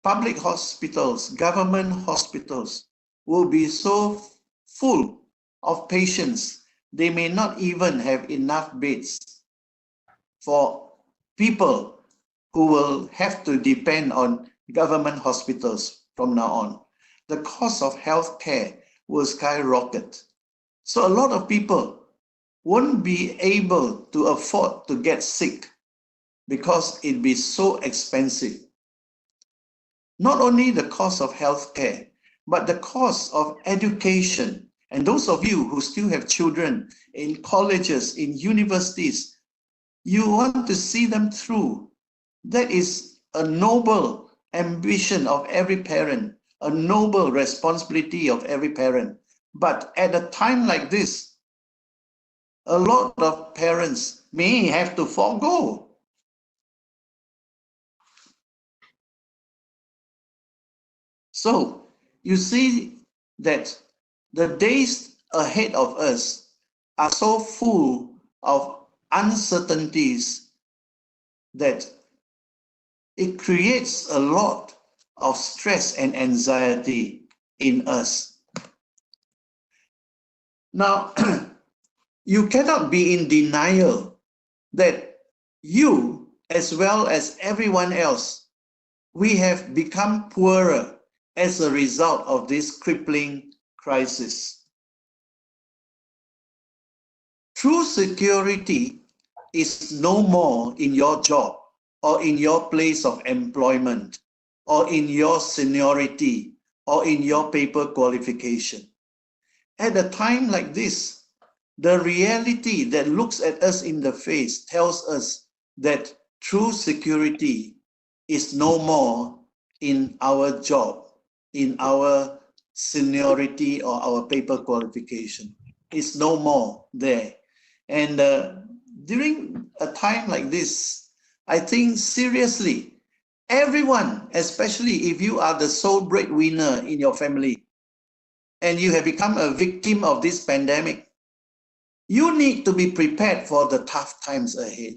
Public hospitals, government hospitals will be so full of patients, they may not even have enough beds for people who will have to depend on government hospitals from now on. The cost of health care will skyrocket. So a lot of people won't be able to afford to get sick because it'd be so expensive. not only the cost of healthcare, but the cost of education. And those of you who still have children in colleges, in universities, you want to see them through. That is a noble ambition of every parent, a noble responsibility of every parent. But at a time like this, a lot of parents may have to forego. So you see that the days ahead of us are so full of uncertainties that it creates a lot of stress and anxiety in us. Now, you cannot be in denial that you, as well as everyone else, we have become poorer as a result of this crippling crisis. True security is no more in your job or in your place of employment or in your seniority or in your paper qualification. At a time like this, the reality that looks at us in the face tells us that true security is no more in our job, in our seniority or our paper qualification. It's no more there. And during a time like this, I think seriously, everyone, especially if you are the sole breadwinner in your family and you have become a victim of this pandemic, you need to be prepared for the tough times ahead.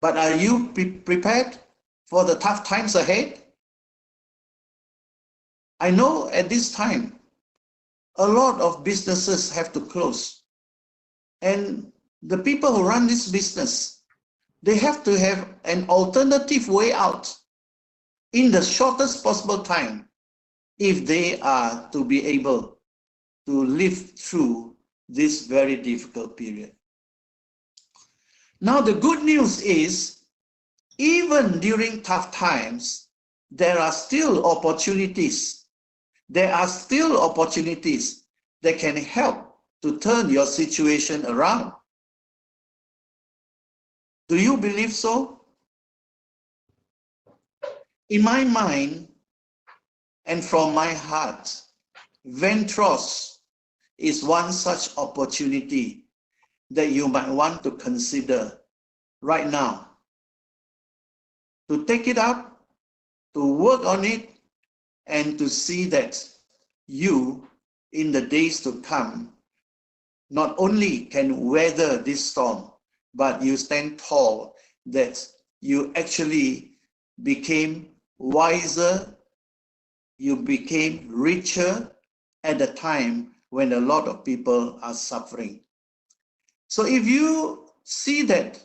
But are you prepared for the tough times ahead? I know at this time, a lot of businesses have to close. And the people who run this business, they have to have an alternative way out in the shortest possible time if they are to be able to live through this very difficult period. Now, the good news is, even during tough times, there are still opportunities. There are still opportunities that can help to turn your situation around. Do you believe so? In my mind and from my heart, Vantros is one such opportunity that you might want to consider right now. To take it up, to work on it, and to see that you, in the days to come, not only can weather this storm, but you stand tall, that you actually became wiser, you became richer at a time when a lot of people are suffering. So if you see that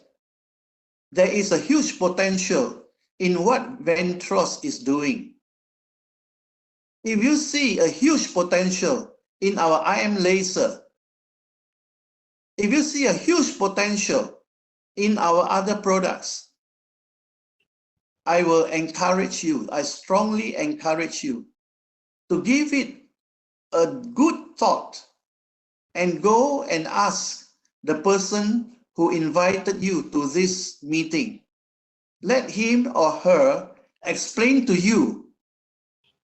there is a huge potential in what Vantros is doing, if you see a huge potential in our IM laser, if you see a huge potential in our other products, I will encourage you, I strongly encourage you to give it a good thought and go and ask the person who invited you to this meeting. Let him or her explain to you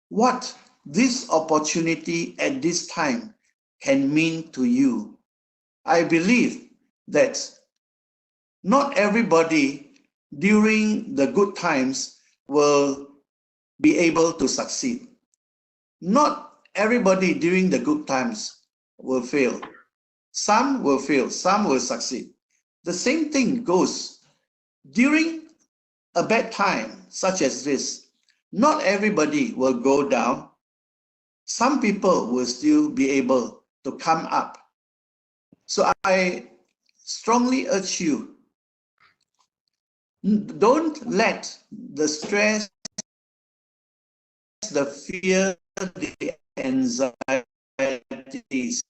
what this opportunity at this time can mean to you. I believe that not everybody during the good times will be able to succeed. Not everybody during the good times will fail. Some will fail, some will succeed. The same thing goes during a bad time such as this. Not everybody will go down. Some people will still be able to come up. So I strongly urge you, don't let the stress, the fear, the anxieties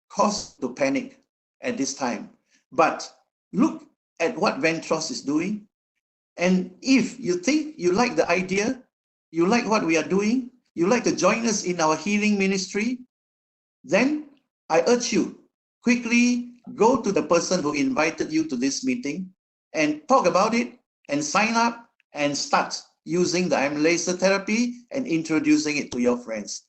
cause to panic at this time. But look at what Vantros is doing. And if you think you like the idea, you like what we are doing, you like to join us in our healing ministry, then I urge you, quickly go to the person who invited you to this meeting and talk about it and sign up and start using the laser therapy and introducing it to your friends.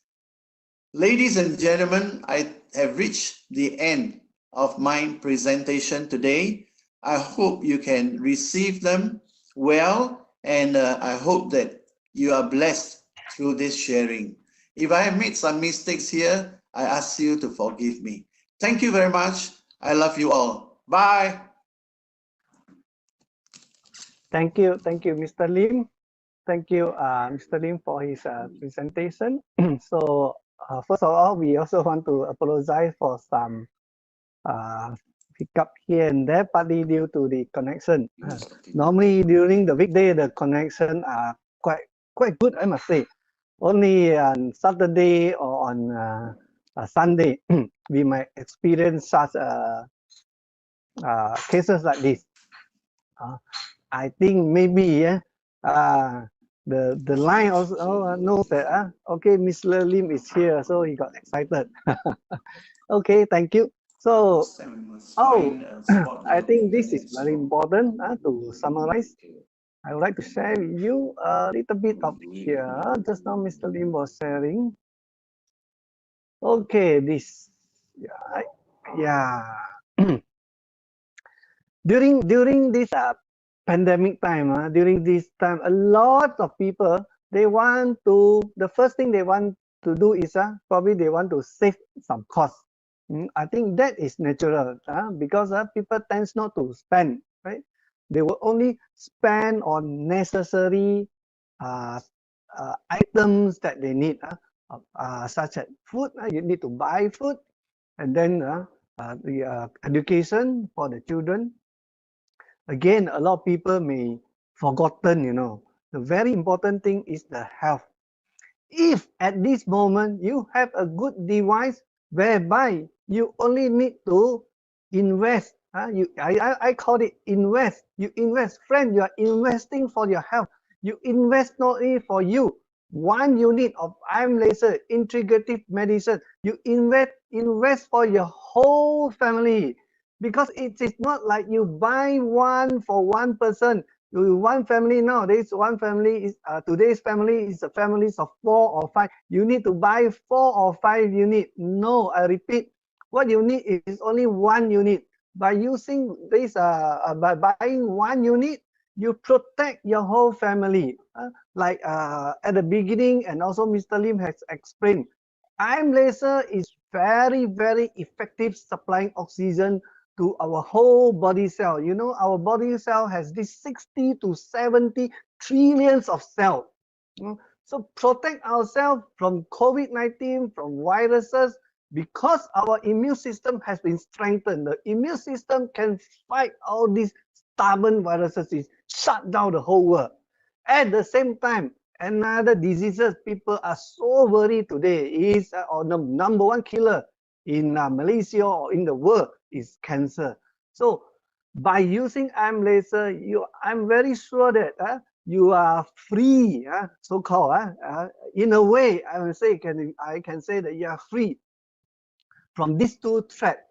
Ladies and gentlemen, I have reached the end of my presentation today. I hope you can receive them well, and I hope that you are blessed through this sharing. If I have made some mistakes here, I ask you to forgive me. Thank you very much. I love you all. Bye. Thank you, Mr. Lim. Thank you, Mr. Lim, for his presentation. So, first of all, we also want to apologize for some hiccup here and there, partly due to the connection. Normally, during the weekday, the connection are quite good, I must say. Only on Saturday or on Sunday, we might experience such cases like this. I think maybe the line also knows that okay, Mr. Lim is here, so he got excited. Okay, thank you. So, I think this is very important to summarize. I would like to share with you a little bit of here. Just now, Mr. Lim was sharing. Okay, this, yeah. During this pandemic time, during this time, a lot of people, the first thing they want to do is probably they want to save some cost. I think that is natural because people tends not to spend, right? They will only spend on necessary items that they need, such as food. You need to buy food, and then the education for the children. Again, a lot of people may forgotten, the very important thing is the health. If at this moment you have a good device whereby you only need to invest, I call it invest. You invest, friend, you are investing for your health. You invest not only for you. 1 unit of IM laser integrative medicine, you invest for your whole family, because it is not like you buy one for one person. One family nowadays, one family is today's family is a families of 4 or 5. You need to buy 4 or 5 units. No, I repeat, what you need is only 1 unit. By using this, by buying 1 unit, you protect your whole family. Like at the beginning, and also Mr. Lim has explained, IM laser is very, very effective supplying oxygen to our whole body cell. Our body cell has this 60 to 70 trillions of cells. So protect ourselves from COVID-19, from viruses, because our immune system has been strengthened. The immune system can fight all these stubborn viruses, shut down the whole world. At the same time, another diseases people are so worried today is the number one killer in Malaysia or in the world is cancer. So by using IM laser, I'm very sure that you are free, so-called. In a way, I can say that you are free from these two threats.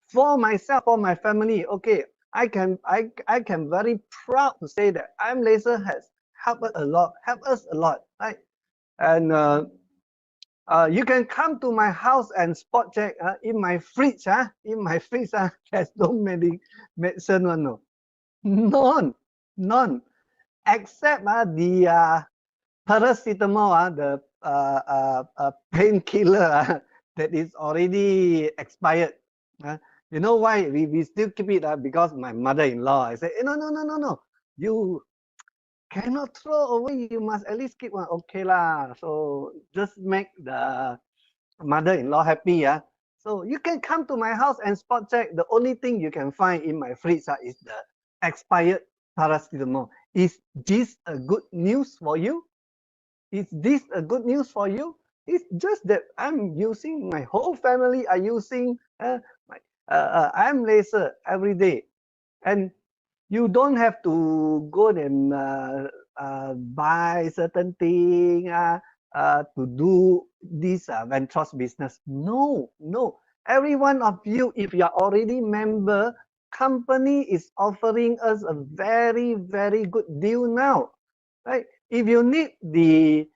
For myself, for my family, okay, I can very proud to say that IM laser has helped us a lot, right? And you can come to my house and spot check. In my fridge, there's no medicine one, no, none, except the paracetamol, the painkiller that is already expired. You know why we still keep it? Because my mother-in-law, I say, no, you cannot throw away, you must at least keep one. Okay lah, so just make the mother-in-law happy. So you can come to my house and spot check. The only thing you can find in my fridge is the expired paracetamol. Is this a good news for you? Is this a good news for you? It's just that I'm using, my whole family are using IM laser every day. And You don't have to go and buy certain thing to do this Vantros business. No, no. Every one of you, if you are already member, company is offering us a very, very good deal now, right? If you need the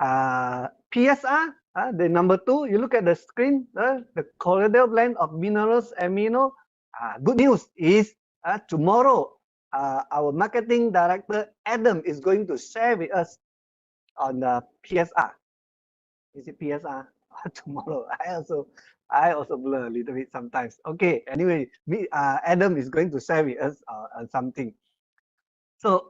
PSR, the number 2, you look at the screen, the colloidal blend of minerals amino. Good news is tomorrow, our marketing director Adam is going to share with us on the PSR. Is it PSR? Tomorrow. I also blur a little bit sometimes. Okay. Anyway, Adam is going to share with us on something. So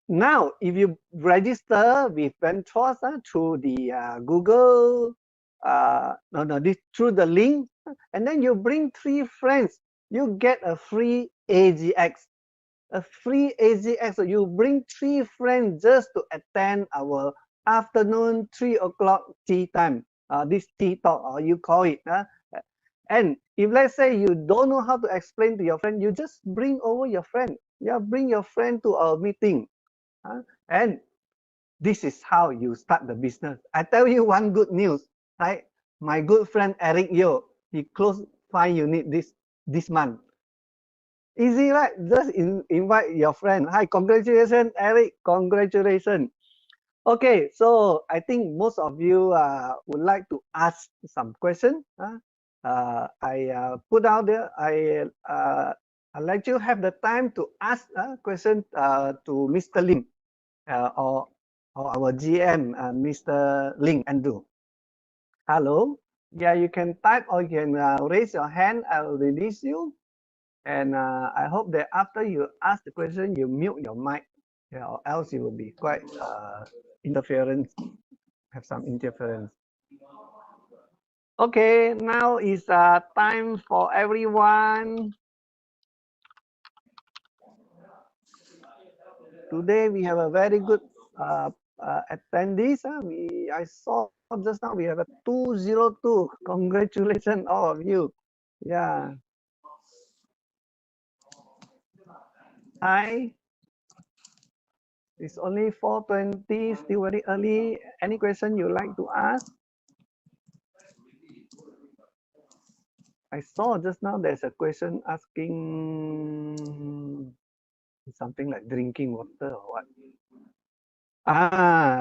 now, if you register with Vantros through the Google, through the link, and then you bring 3 friends, you get a free AGX. A free AGX. So you bring 3 friends just to attend our afternoon 3 o'clock tea time. This tea talk, or you call it. And if let's say you don't know how to explain to your friend, you just bring over your friend. Yeah, bring your friend to our meeting. And this is how you start the business. I tell you one good news, right? My good friend Eric Yo, he closed 5 units this month. Easy, right? Just invite your friend. Hi, congratulations, Eric. Congratulations. Okay, so I think most of you would like to ask some questions. I put out there. I let you have the time to ask a question to Mr. Lim or our GM, Mr. Ling Andrew. Hello. Yeah, you can type or you can raise your hand. I will release you. And I hope that after you ask the question, you mute your mic, or else you will be quite interference, have some interference. Okay, now is time for everyone. Today we have a very good attendees. I saw just now we have a 202. Congratulations, all of you. Yeah. Hi. It's only 4:20, still very early. Any question you like to ask? I saw just now there's a question asking something like drinking water or what.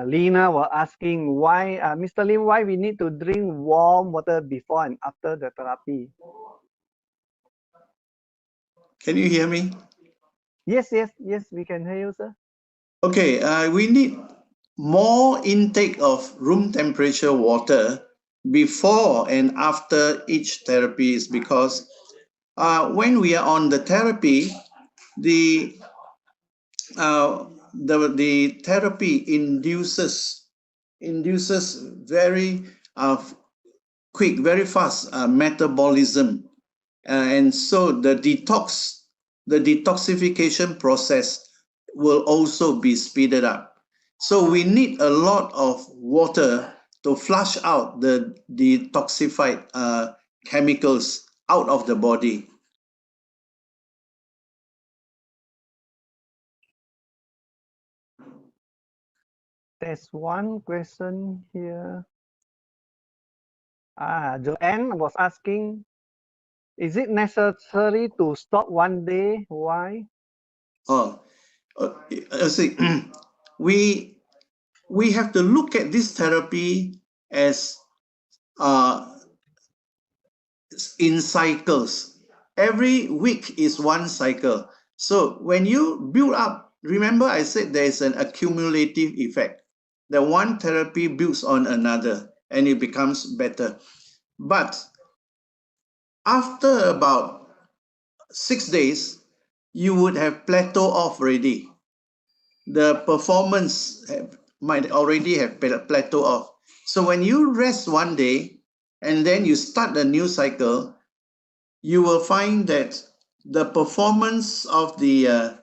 Lina was asking why, Mr. Lim, why we need to drink warm water before and after the therapy. Can you hear me? Yes, we can hear you, sir. Okay, we need more intake of room temperature water before and after each therapy is because when we are on the therapy, the therapy induces very quick, very fast metabolism, and so the detoxification process will also be speeded up. So we need a lot of water to flush out the detoxified chemicals out of the body. There's one question here. Joanne was asking, is it necessary to stop one day? Why? See, we have to look at this therapy as in cycles. Every week is one cycle. So when you build up, remember I said there is an accumulative effect. The one therapy builds on another and it becomes better. But after about 6 days, you would have plateau off already. The performance might already have plateau off. So when you rest one day and then you start a new cycle, you will find that the performance of the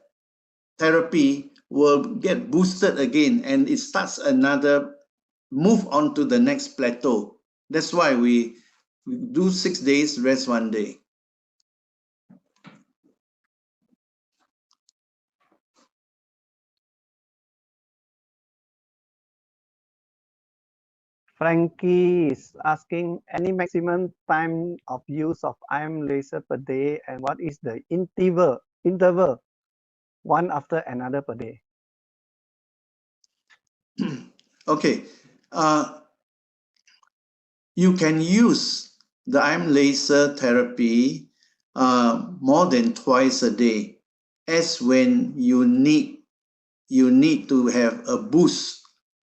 therapy will get boosted again and it starts another move on to the next plateau. That's why we do 6 days, rest one day. Frankie is asking any maximum time of use of IM laser per day and what is the interval one after another per day? Okay. You can use the IM laser therapy more than twice a day, as when you need to have a boost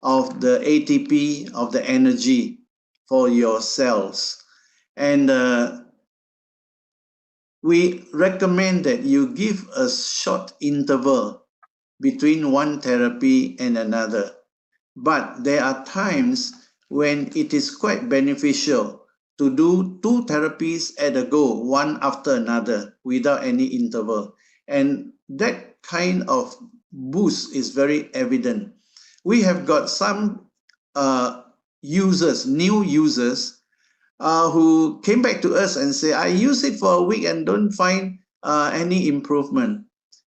of the ATP, of the energy for your cells. And we recommend that you give a short interval between one therapy and another. But there are times when it is quite beneficial to do 2 therapies at a go, one after another, without any interval. And that kind of boost is very evident. We have got some new users, who came back to us and say, I use it for a week and don't find any improvement.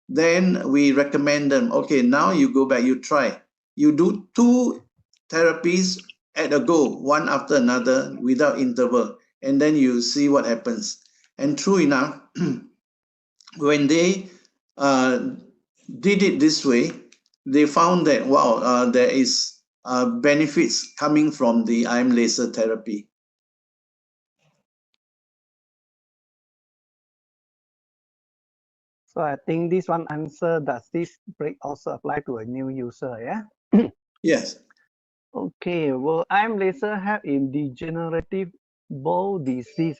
Then we recommend them, okay, now you go back, you try. You do 2 therapies at a go, one after another, without interval, and then you see what happens. And true enough, when they did it this way, they found that, wow, there is benefits coming from the IM laser therapy. So I think this one answer, does this break also apply to a new user, yeah? Yes. Okay, will IM laser help in degenerative bone disease?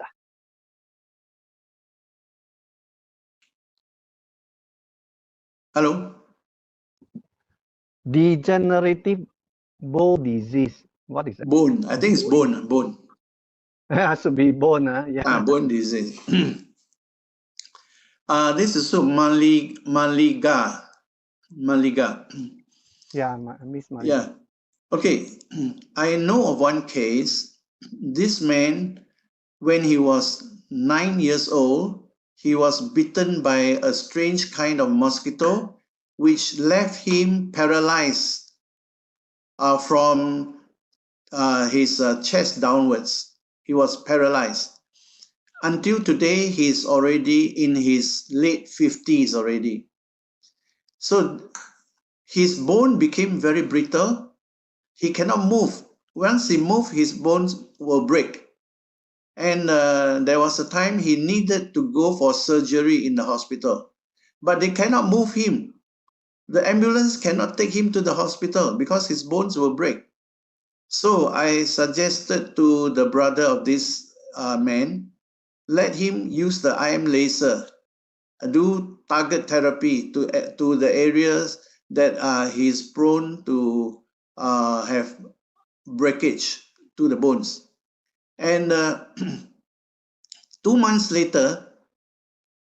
Hello? Degenerative bone disease. What is it? Bone. I think it's bone. Bone. It has to be bone, yeah. Bone disease. This is so Maliga. Yeah, Miss Maria. Yeah. Okay. I know of one case. This man, when he was 9 years old, he was bitten by a strange kind of mosquito, which left him paralyzed from his chest downwards. He was paralyzed. Until today, he's already in his late 50s already. So his bone became very brittle. He cannot move. Once he moved, his bones will break. And there was a time he needed to go for surgery in the hospital. But they cannot move him. The ambulance cannot take him to the hospital because his bones will break. So I suggested to the brother of this man, let him use the IM laser, do target therapy to the areas that he's prone to have breakage to the bones. And 2 months later,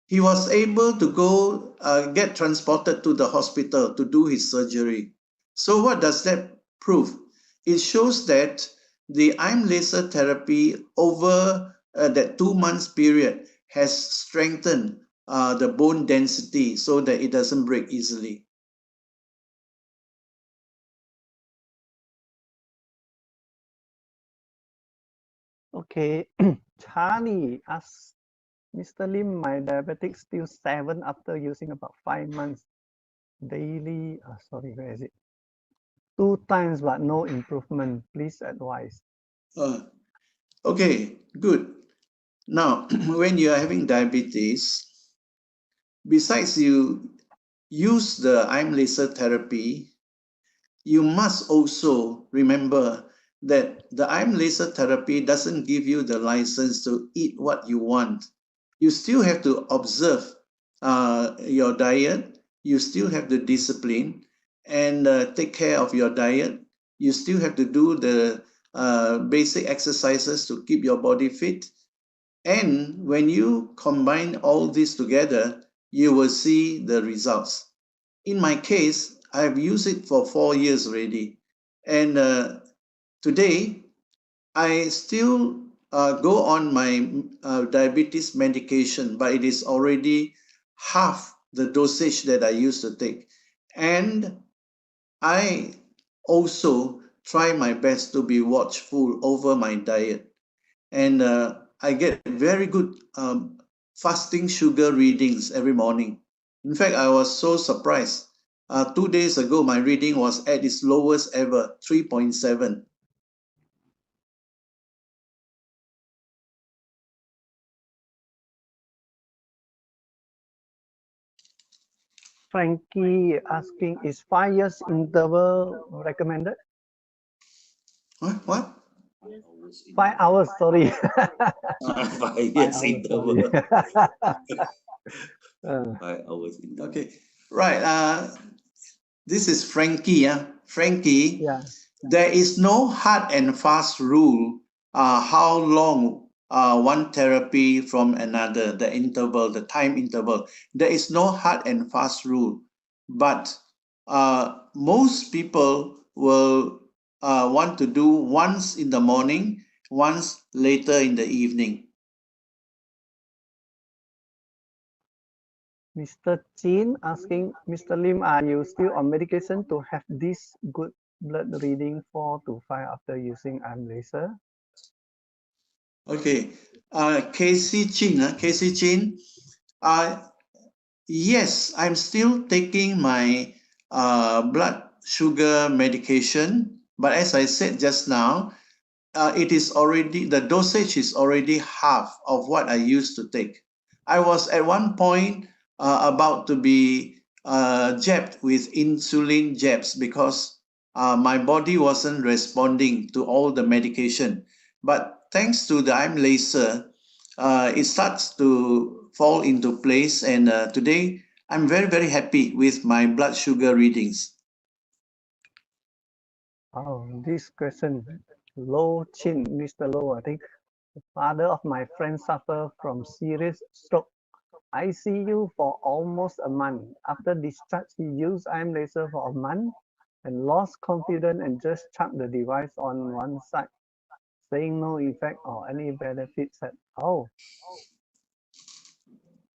he was able to go get transported to the hospital to do his surgery. So what does that prove? It shows that the IM laser therapy over that 2 months period has strengthened the bone density so that it doesn't break easily. Okay, Charlie asks, Mr. Lim, my diabetic still 7 after using about 5 months daily. Sorry, where is it? 2 times, but no improvement. Please advise. Okay, good. Now, when you are having diabetes, besides you use the IM laser therapy, you must also remember that the IM laser therapy doesn't give you the license to eat what you want. You still have to observe your diet. You still have the discipline and take care of your diet. You still have to do the basic exercises to keep your body fit. And when you combine all this together, you will see the results. In my case, I've used it for 4 years already. And today, I still go on my diabetes medication, but it is already half the dosage that I used to take. And I also try my best to be watchful over my diet. And I get very good fasting sugar readings every morning. In fact, I was so surprised. 2 days ago, my reading was at its lowest ever, 3.7. Frankie asking, is 5 years interval recommended? What? 5 hours, sorry. 5 years interval. 5 hours interval. Okay, right. This is Frankie. Frankie, Yeah. there is no hard and fast rule how long one therapy from another, the interval, the time interval. There is no hard and fast rule, but most people will want to do once in the morning, once later in the evening. Mr. Chin asking, Mr. Lim, are you still on medication to have this good blood reading 4 to 5 after using arm laser? Okay, Casey Chin, yes, I'm still taking my blood sugar medication, but as I said just now, the dosage is already half of what I used to take. I was at one point about to be jabbed with insulin jabs because my body wasn't responding to all the medication. But thanks to the IM laser, it starts to fall into place. And today, I'm very, very happy with my blood sugar readings. Oh, this question, Low Chin, Mr. Low, I think the father of my friend suffered from serious stroke. ICU for almost a month. After discharge, he used IM laser for a month and lost confidence and just chucked the device on one side, saying no effect or any benefits at all.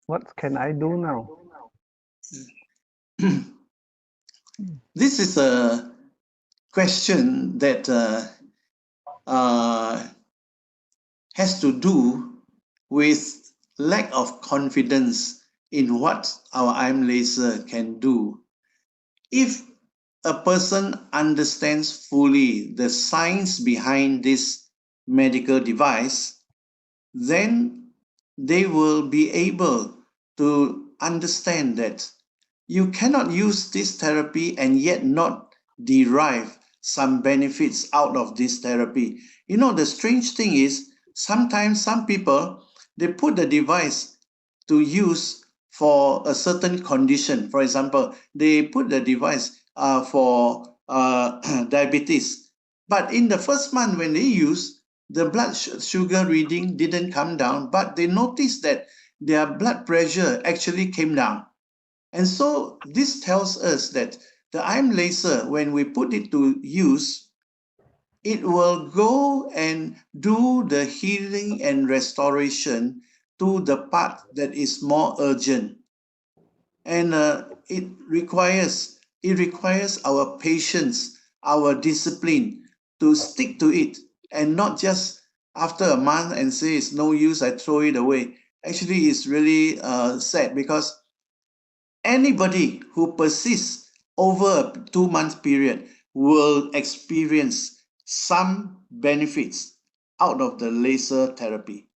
What can I do now? This is a question that has to do with lack of confidence in what our IM laser can do. If a person understands fully the science behind this medical device, then they will be able to understand that you cannot use this therapy and yet not derive some benefits out of this therapy. You know, the strange thing is sometimes some people, they put the device to use for a certain condition. For example, they put the device for diabetes. But in the first month when they use, the blood sugar reading didn't come down, but they noticed that their blood pressure actually came down. And so this tells us that the IM laser, when we put it to use, it will go and do the healing and restoration to the part that is more urgent. And it requires our patience, our discipline to stick to it and not just after a month and say it's no use, I throw it away. Actually, it's really sad because anybody who persists over a 2-month period will experience some benefits out of the laser therapy.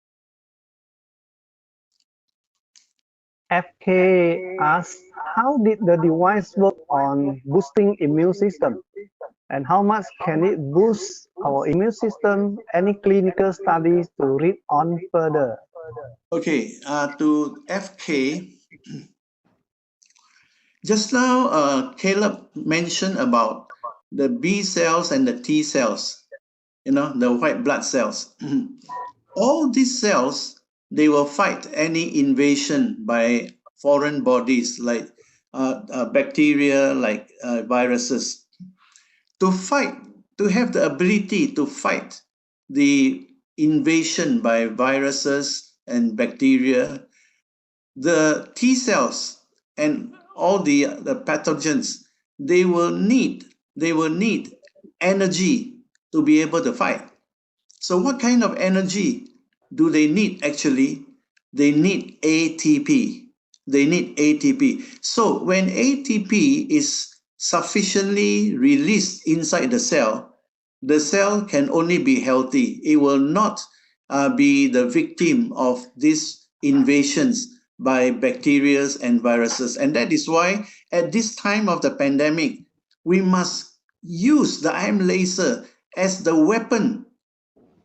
FK asks, how did the device work on boosting immune system? And how much can it boost our immune system? Any clinical studies to read on further? Okay, to FK, just now Caleb mentioned about the B cells and the T cells, you know, the white blood cells. All these cells, they will fight any invasion by foreign bodies like bacteria, like viruses. To have the ability to fight the invasion by viruses and bacteria, the T cells and all the pathogens, they will need energy to be able to fight. So what kind of energy do they need actually? They need ATP. They need ATP. So when ATP is sufficiently released inside the cell can only be healthy. It will not be the victim of these invasions by bacteria and viruses. And that is why at this time of the pandemic, we must use the IM laser as the weapon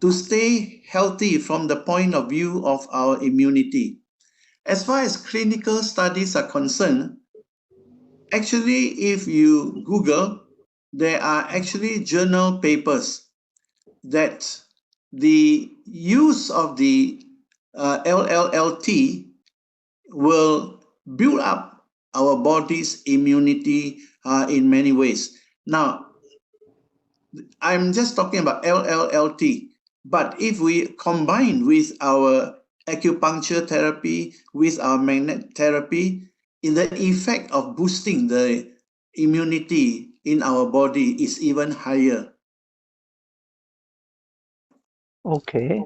to stay healthy from the point of view of our immunity. As far as clinical studies are concerned, actually, if you Google, there are actually journal papers that the use of the LLLT will build up our body's immunity in many ways. Now, I'm just talking about LLLT, but if we combine with our acupuncture therapy, with our magnet therapy, in the effect of boosting the immunity in our body is even higher. Okay.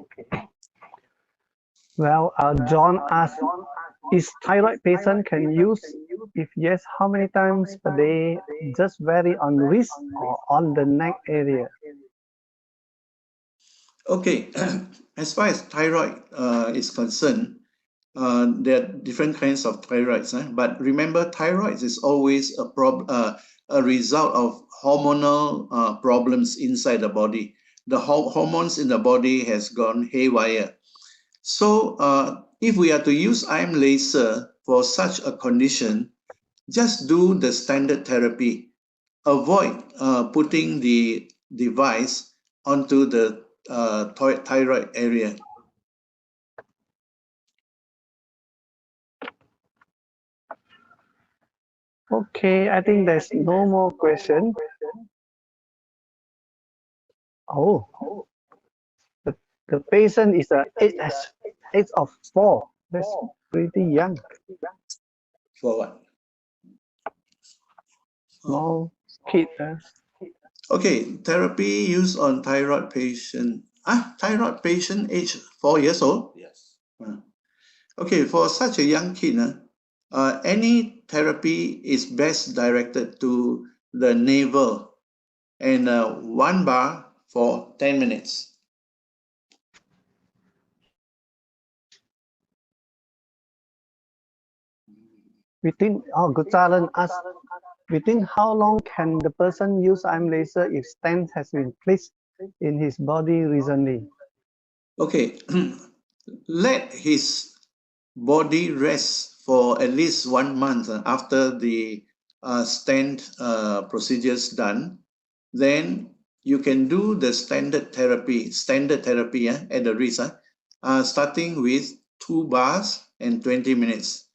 Well, John asked, is thyroid patient can use? If yes, how many times per day? Just vary on wrist or on the neck area? Okay, as far as thyroid is concerned, there are different kinds of thyroids, but remember, thyroid is always a result of hormonal problems inside the body. The hormones in the body has gone haywire. So if we are to use IM laser for such a condition, just do the standard therapy. Avoid putting the device onto the thyroid area. Okay, I think there's no more question. Oh, the patient is age of 4. That's pretty young. For what? Small kid. Okay, therapy used on thyroid patient. Thyroid patient age 4 years old? Yes. Okay, for such a young kid, any therapy is best directed to the navel and 1 bar for 10 minutes. Gujaran asked, within how long can the person use IM laser if stent has been placed in his body recently? Okay, let his body rest for at least 1 month after the stent procedures done. Then you can do the standard therapy at the wrist, starting with 2 bars and 20 minutes.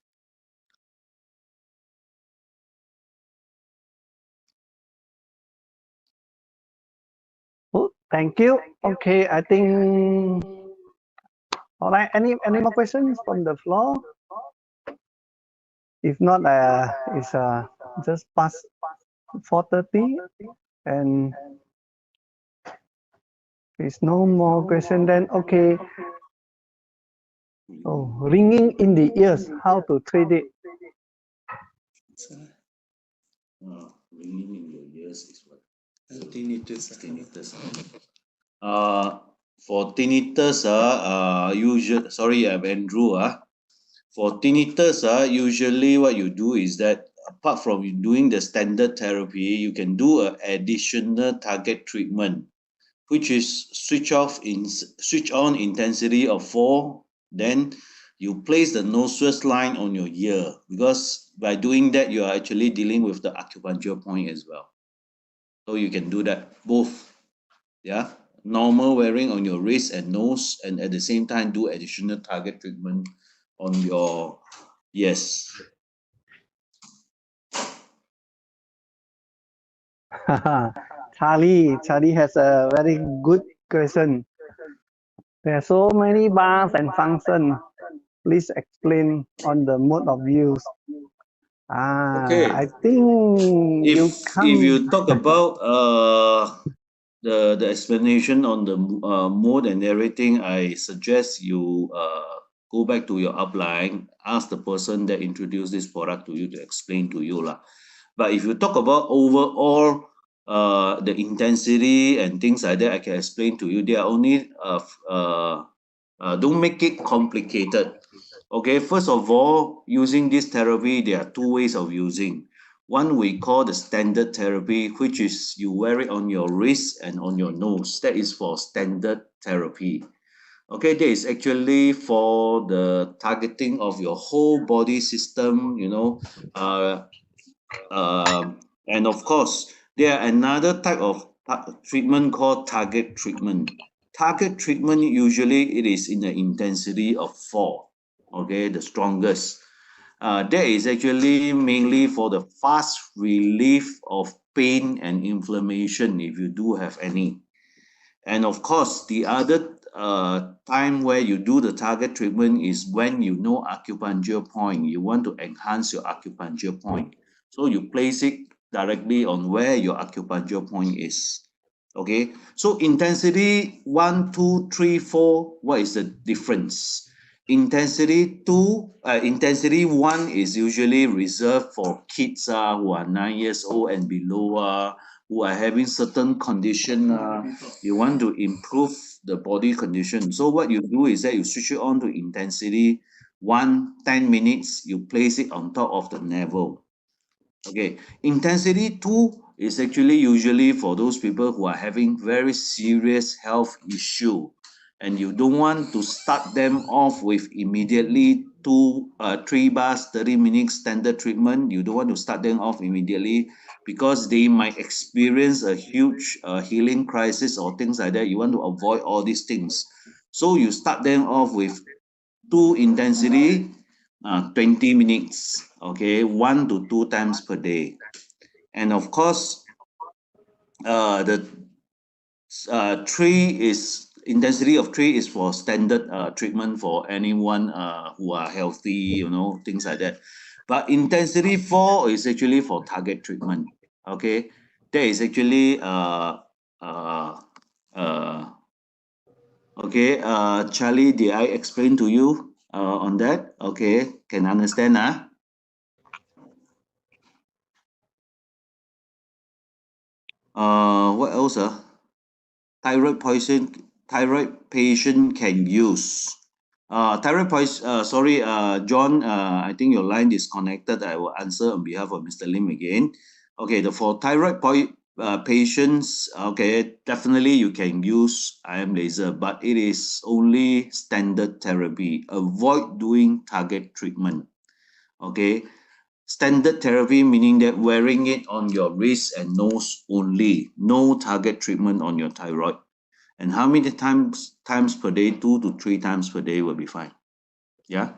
Oh, thank you. Okay, I think. All right. Any more questions from the floor? If not, it's just past 4:30, and there's no more question. Then okay. Oh, ringing in the ears. How to treat it? Ringing in your ears is what? Tinnitus. For tinnitus, usually, sorry, I'm Andrew. For tinnitus, usually what you do is that apart from doing the standard therapy, you can do an additional target treatment, which is switch on intensity of 4, then you place the nostrils line on your ear, because by doing that, you are actually dealing with the acupuncture point as well. So you can do that both, yeah, normal wearing on your wrist and nose, and at the same time do additional target treatment on your ears. Charlie has a very good question. There are so many bars and functions. Please explain on the mode of use. Okay. I think If you talk about the explanation on the mode and everything, I suggest you go back to your upline, ask the person that introduced this product to you to explain to you lah. But if you talk about overall the intensity and things like that, I can explain to you. They are only don't make it complicated. Okay, first of all, using this therapy, there are two ways of using. One we call the standard therapy, which is you wear it on your wrist and on your nose. That is for standard therapy. Okay, that is actually for the targeting of your whole body system, you know. And of course, there are another type of treatment called target treatment. Target treatment, usually it is in the intensity of 4, okay, the strongest. That is actually mainly for the fast relief of pain and inflammation if you do have any. And of course, the other time where you do the target treatment is when you know acupuncture point. You want to enhance your acupuncture point. So you place it directly on where your acupuncture point is. Okay, so intensity 1, 2, 3, 4, what is the difference? Intensity 1 is usually reserved for kids who are 9 years old and below, who are having certain condition. You want to improve the body condition. So what you do is that you switch it on to intensity 1, 10 minutes, you place it on top of the navel. Okay, intensity 2 is actually usually for those people who are having very serious health issue, and you don't want to start them off with immediately 3 bars 30 minutes standard treatment. You don't want to start them off immediately because they might experience a huge healing crisis or things like that. You want to avoid all these things, so you start them off with 2 intensity 20 minutes, okay, 1 to 2 times per day. And of course, the 3 is intensity of 3 is for standard treatment for anyone who are healthy, you know, things like that. But intensity 4 is actually for target treatment. Okay, that is actually okay, Charlie, did I explain to you on that? Okay, can understand, huh? What else? Thyroid patient can use. Sorry, John, I think your line disconnected. I will answer on behalf of Mr. Lim again. Okay, for thyroid patients, okay, definitely you can use IM laser, but it is only standard therapy. Avoid doing target treatment. Okay, standard therapy meaning that wearing it on your wrist and nose only, no target treatment on your thyroid. And how many times per day? 2 to 3 times per day will be fine. Yeah.